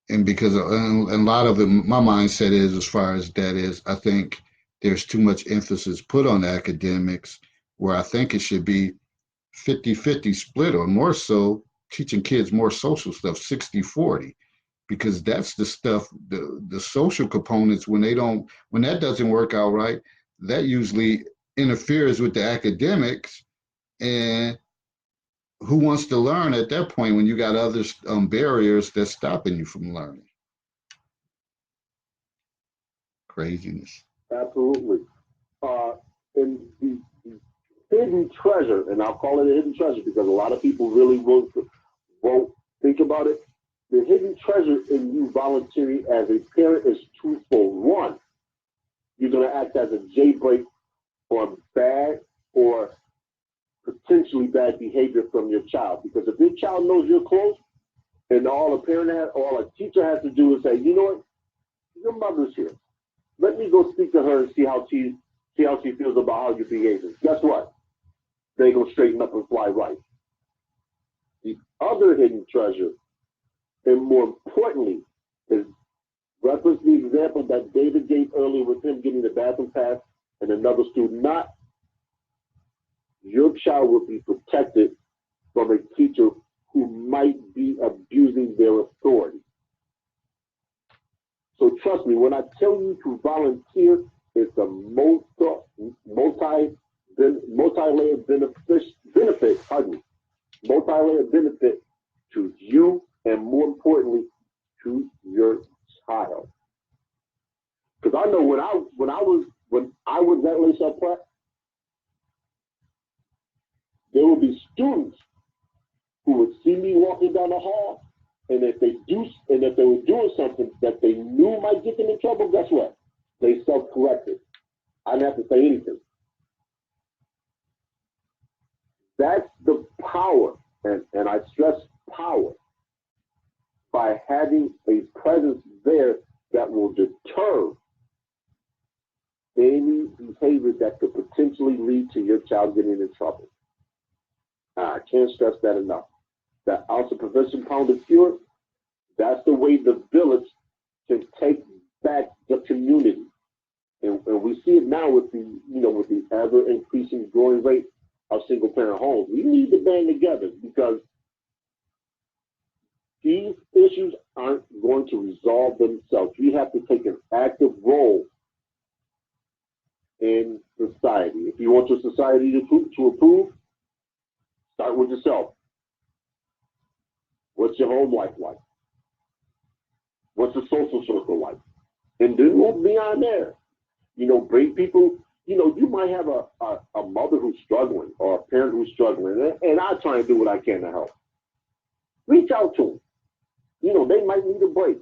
and because and a lot of it, my mindset is as far as that is, I think there's too much emphasis put on academics where I think it should be 50-50 split or more so teaching kids more social stuff 60-40 because that's the stuff the social components when that doesn't work out right that usually interferes with the academics and who wants to learn at that point when you got other barriers that's stopping you from learning. Craziness. Absolutely. And the hidden treasure, and I'll call it a hidden treasure because a lot of people really won't think about it. The hidden treasure in you volunteering as a parent is twofold. One, you're going to act as a jailbreak for bad or potentially bad behavior from your child. Because if your child knows you're close, and all a parent has, all a teacher has to do is say, you know what, your mother's here. Let me go speak to her and see how she feels about how you're behaving. Guess what? They go straighten up and fly right. The other hidden treasure, and more importantly, is reference the example that David gave earlier with him getting the bathroom pass and another student not. Your child will be protected from a teacher who might be abusing their authority. So trust me, when I tell you to volunteer, it's a multi-layered benefit to you and more importantly to your child. Because I know when I was at Lace Pratt, there would be students who would see me walking down the hall, and if they were doing something that they knew might get them in trouble, guess what? They self-corrected. I didn't have to say anything. That's the power, and I stress power, by having a presence there that will deter any behavior that could potentially lead to your child getting in trouble. I can't stress that enough. That ounce of prevention, pound of cure, that's the way the village can take back the community. And we see it now with the ever increasing growing rate of single parent homes. We need to band together because these issues aren't going to resolve themselves. We have to take an active role in society. If you want your society to improve, start with yourself. What's your home life like? What's the social circle like? And then move beyond there. Great people, you might have a mother who's struggling or a parent who's struggling, and I try and do what I can to help. Reach out to them. They might need a break.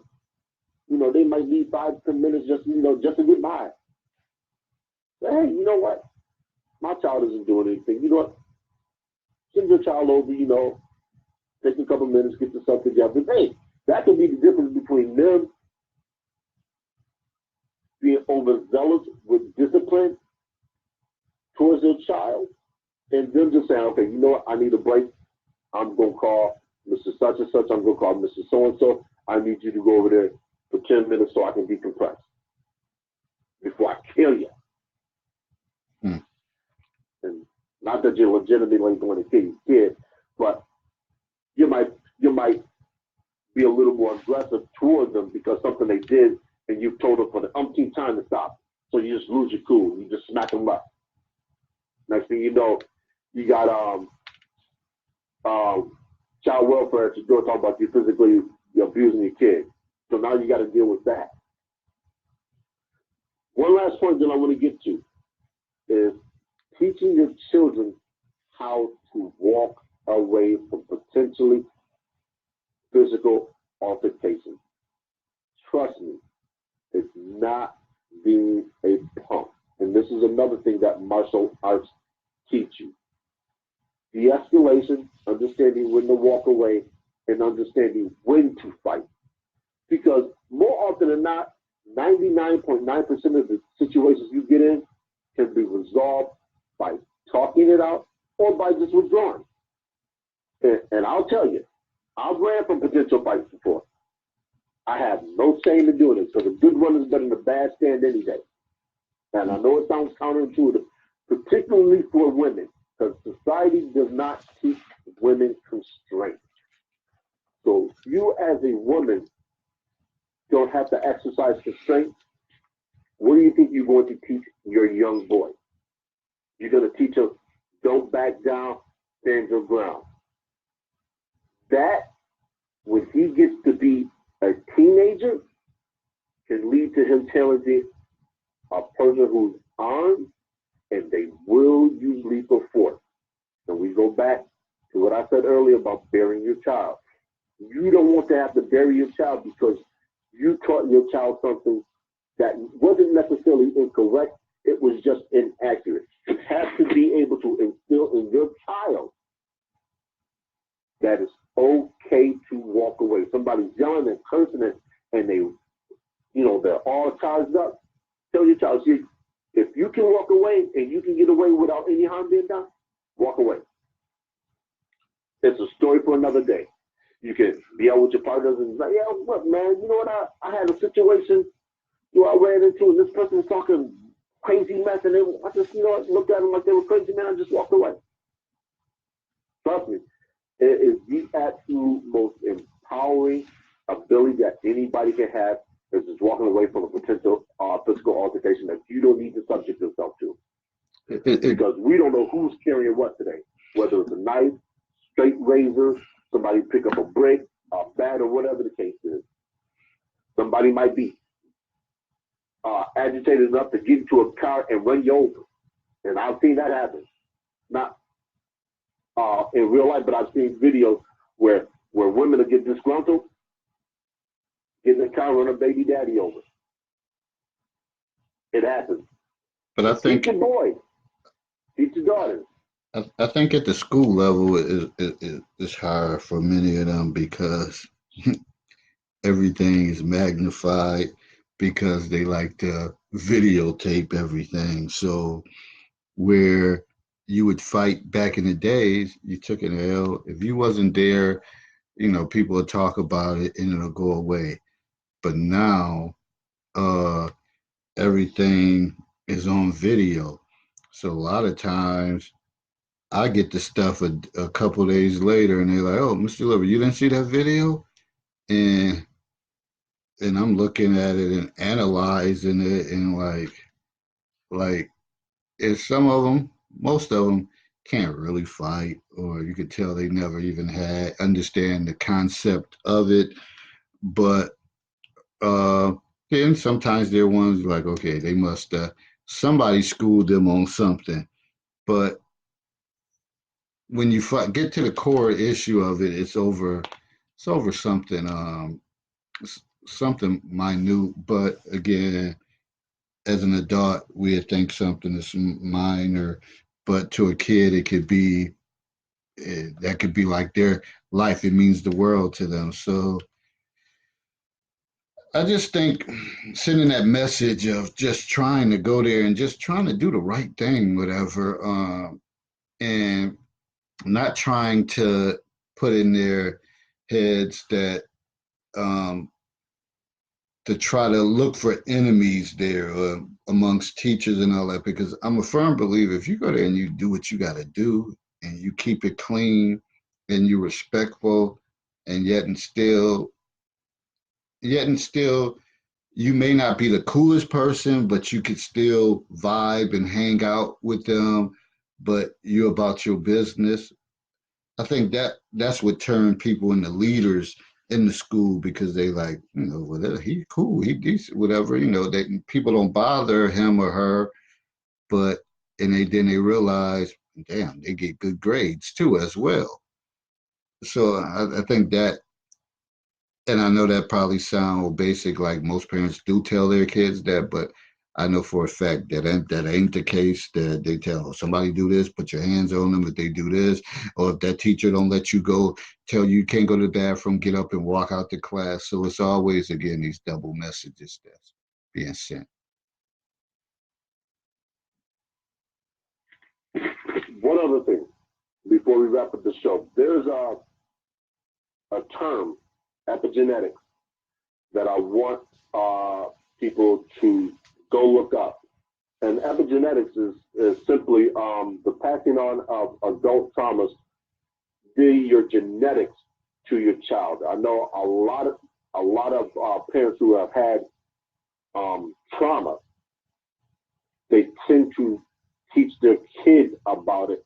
They might need 5, 10 minutes just to get by. Say, hey, you know what? My child isn't doing anything. You know what? Send your child over, take a couple minutes, get yourself together. Hey, that could be the difference between them being overzealous with discipline towards their child and them just saying, okay, you know what? I need a break. I'm going to call Mr. Such and Such. I'm going to call Mr. So and so. I need you to go over there for 10 minutes so I can decompress before I kill you. Hmm. And not that you're legitimately going to kill your kid, but you might be a little more aggressive towards them because something they did and you've told them for the umpteenth time to stop. So you just lose your cool. You just smack them up. Next thing you know, you got child welfare at your door talking about you physically abusing your kid. So now you got to deal with that. One last point that I want to get to is teaching your children how to walk away from potentially physical altercation. Trust me, it's not being a punk. And this is another thing that martial arts teach you. De-escalation, understanding when to walk away, and understanding when to fight. Because more often than not, 99.9% of the situations you get in can be resolved by talking it out or by just withdrawing. And I'll tell you, I've ran from potential fights before. I have no shame in doing it because a good run is better than a bad stand any day. And I know it sounds counterintuitive, particularly for women, because society does not teach women constraint. So you as a woman don't have to exercise constraint. What do you think you're going to teach your young boy? You're going to teach him, don't back down, stand your ground. That, when he gets to be a teenager, can lead to him challenging a person who's armed, and they will use lethal force. And we go back to what I said earlier about burying your child. You don't want to have to bury your child because you taught your child something that wasn't necessarily incorrect, it was just inaccurate. You have to be able to instill in your child that it's okay to walk away. Somebody's yelling and cursing and they're all charged up. Tell your child, see, if you can walk away and you can get away without any harm being done, walk away. It's a story for another day. You can be out with your partners and say, yeah, what, man, you know what, I had a situation I ran into, and this person was talking crazy mess, and I just, looked at them like they were crazy, man, I just walked away. Trust me, it is the absolute most empowering ability that anybody can have is just walking away from a potential physical altercation that you don't need to subject yourself to. Because we don't know who's carrying what today, whether it's a knife, straight razor, somebody pick up a brick, a bat, or whatever the case is. Somebody might be agitated enough to get into a car and run you over. And I've seen that happen. Not in real life, but I've seen videos where women will get disgruntled, get in the car, run a baby daddy over. It happens. But I think teach your boys, teach your daughters. I think at the school level is hard for many of them because everything is magnified because they like to videotape everything. So where you would fight back in the days, you took an L. If you wasn't there, people would talk about it and it'll go away. But now, everything is on video. So a lot of times I get the stuff a couple days later and they're like, oh, Mr. Liver, you didn't see that video? And I'm looking at it and analyzing it and like and some of them, most of them can't really fight, or you could tell they never even had understand the concept of it. But Then sometimes there are ones like, okay, they must somebody schooled them on something. But when you get to the core issue of it, it's over something something minute. But again, as an adult, we think something is minor, but to a kid, it could be that could be like their life. It means the world to them. So I just think sending that message of just trying to go there and just trying to do the right thing, whatever, and not trying to put in their heads that um, to try to look for enemies there amongst teachers and all that. Because I'm a firm believer if you go there and you do what you got to do and you keep it clean and you're respectful and yet and still you may not be the coolest person, but you could still vibe and hang out with them, but you're about your business. I think that's what turned people into leaders in the school because they like, well, he cool, he decent, whatever, that people don't bother him or her, but and then they realize, damn, they get good grades too as well. So I think that, and I know that probably sound basic, like most parents do tell their kids that, but I know for a fact that ain't the case. That they tell somebody do this, put your hands on them if they do this, or if that teacher don't let you go, tell you can't go to the bathroom, get up and walk out the class. So it's always again these double messages that's being sent. One other thing before we wrap up the show, there's a term, epigenetics, that I want people to go look up. And epigenetics is simply the passing on of adult traumas via your genetics to your child. I know a lot of parents who have had trauma, they tend to teach their kids about it.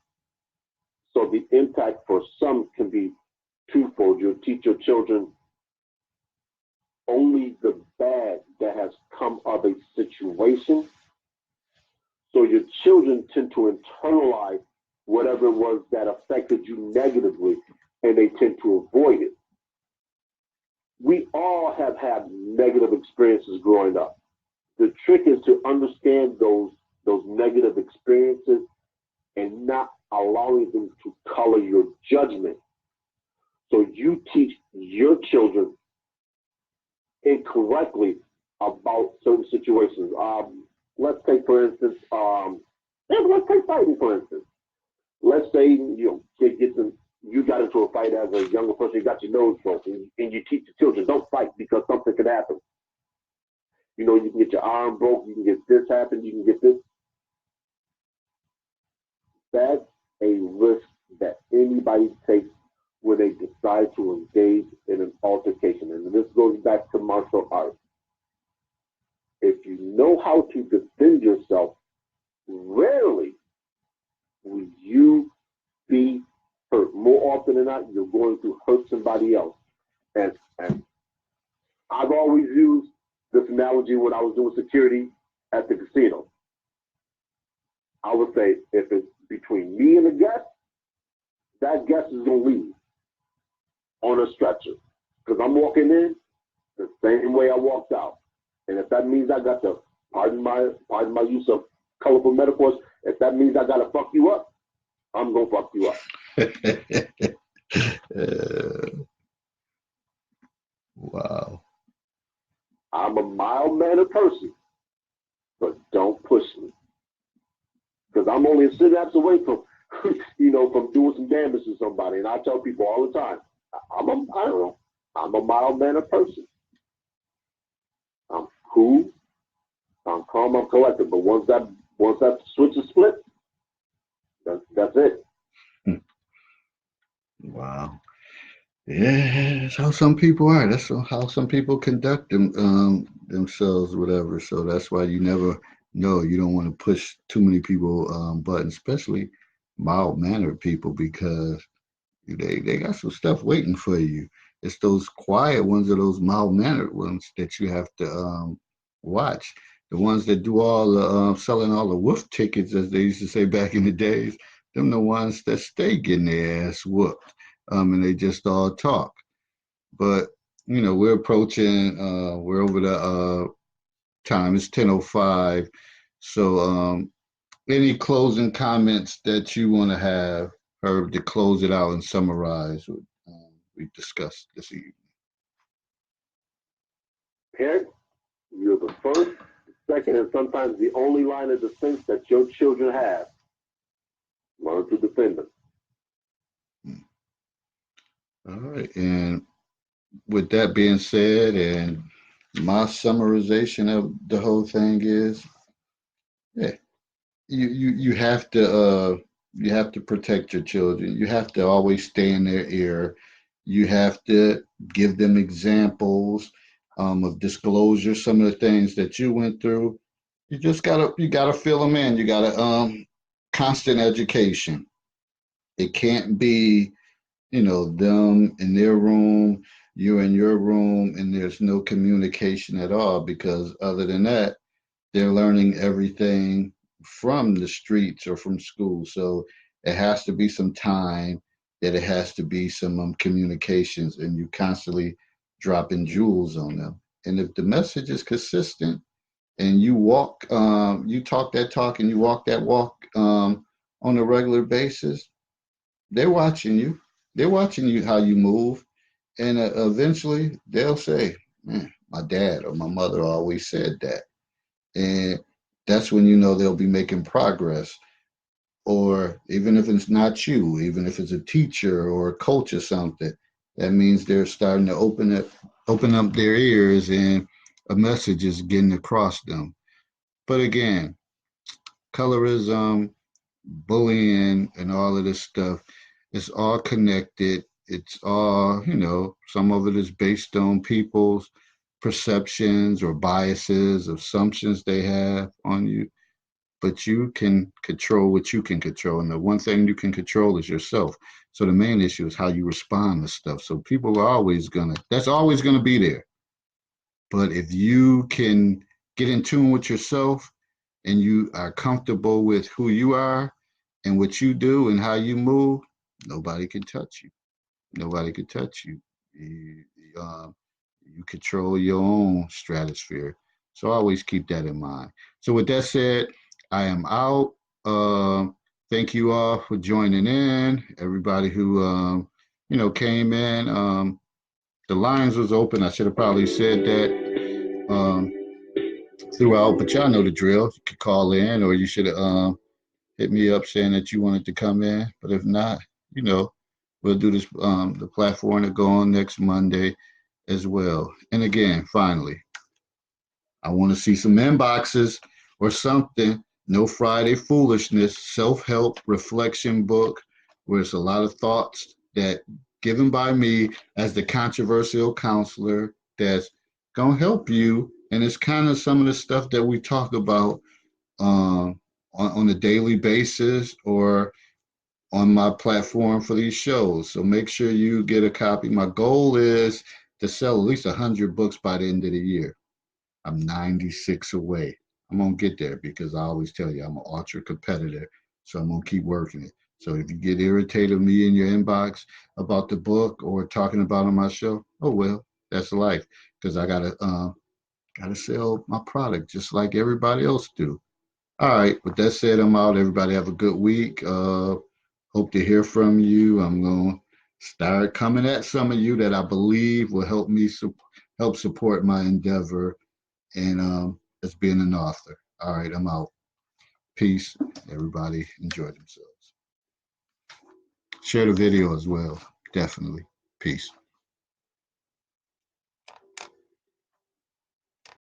So the impact for some can be twofold. You'll teach your children only the bad that has come of a situation. So your children tend to internalize whatever it was that affected you negatively, and they tend to avoid it. We all have had negative experiences growing up. The trick is to understand those negative experiences and not allowing them to color your judgment. So you teach your children incorrectly about certain situations. Let's take for instance, let's take fighting for instance. Let's say kid gets in, you got into a fight as a younger person, you got your nose broken, and you teach the children don't fight because something could happen. You can get your arm broke, you can get this happen, you can get this. That's a risk that anybody takes when they decide to engage in an altercation. And this goes back to martial arts. If you know how to defend yourself, rarely will you be hurt. More often than not, you're going to hurt somebody else. And I've always used this analogy when I was doing security at the casino. I would say if it's between me and the guest, that guest is going to leave on a stretcher because I'm walking in the same way I walked out. And if that means I got to, pardon my use of colorful metaphors, if that means I got to fuck you up, I'm going to fuck you up. Wow. I'm a mild mannered person, but don't push me because I'm only a synapse away from, from doing some damage to somebody. And I tell people all the time, I don't know, I'm a mild mannered person. I'm cool, I'm calm, I'm collected. But once that switch is split, that's it. Wow. Yeah, that's how some people are. That's how some people conduct themselves, whatever. So that's why you never know. You don't want to push too many people buttons, especially mild mannered people, because they got some stuff waiting for you. It's those quiet ones or those mild mannered ones that you have to watch. The ones that do all the selling all the wolf tickets, as they used to say back in the days, them the ones that stay getting their ass whooped. And they just all talk. But we're approaching. We're over the time. It's 10:05. So, any closing comments that you want to have, Herb, to close it out and summarize what we discussed this evening? Parent, you're the first, second, and sometimes the only line of defense that your children have. Learn to defend them. All right. And with that being said, and my summarization of the whole thing is, yeah, you have to protect your children. You have to always stay in their ear. You have to give them examples of disclosure, some of the things that you went through. You gotta fill them in. You gotta constant education. It can't be them in their room, you in your room, and there's no communication at all, because other than that, they're learning everything from the streets or from school. So it has to be some time, that it has to be some communications, and you constantly dropping jewels on them. And if the message is consistent, and you talk that talk and you walk that walk on a regular basis, they're watching you. They're watching you, how you move, and eventually they'll say, "Man, my dad or my mother always said that." And that's when they'll be making progress. Or even if it's not you, even if it's a teacher or a coach or something, that means they're starting to open up their ears, and a message is getting across them. But again, colorism, bullying, and all of this stuff, it's all connected. It's all, some of it is based on people's perceptions or biases, assumptions they have on you. But you can control what you can control. And the one thing you can control is yourself. So the main issue is how you respond to stuff. So people are that's always gonna be there. But if you can get in tune with yourself, and you are comfortable with who you are and what you do and how you move, nobody can touch you. Nobody can touch you. You control your own stratosphere. So always keep that in mind. So with that said, I am out. Uh, Thank you all for joining in. Everybody who came in. The lines was open. I should have probably said that throughout, but y'all know the drill. You could call in, or you should have hit me up saying that you wanted to come in. But if not, you know, we'll do this the platform to go on next Monday as well. And again, finally, I want to see some inboxes or something. No Friday foolishness, self-help reflection book, where it's a lot of thoughts that given by me as the controversial counselor that's gonna help you. And it's kind of some of the stuff that we talk about on a daily basis, or on my platform for these shows. So make sure you get a copy. My goal is to sell at least 100 books by the end of the year. I'm 96 away. I'm gonna get there, because I always tell you I'm an ultra competitor. So I'm gonna keep working it. So if you get irritated with me in your inbox about the book or talking about it on my show, oh well, that's life. Because I gotta sell my product just like everybody else do. All right. With that said, I'm out. Everybody have a good week. Hope to hear from you. I'm gonna start coming at some of you that I believe will help support my endeavor, and as being an author. All right, I'm out. Peace. Everybody enjoy themselves. Share the video as well. Definitely. Peace.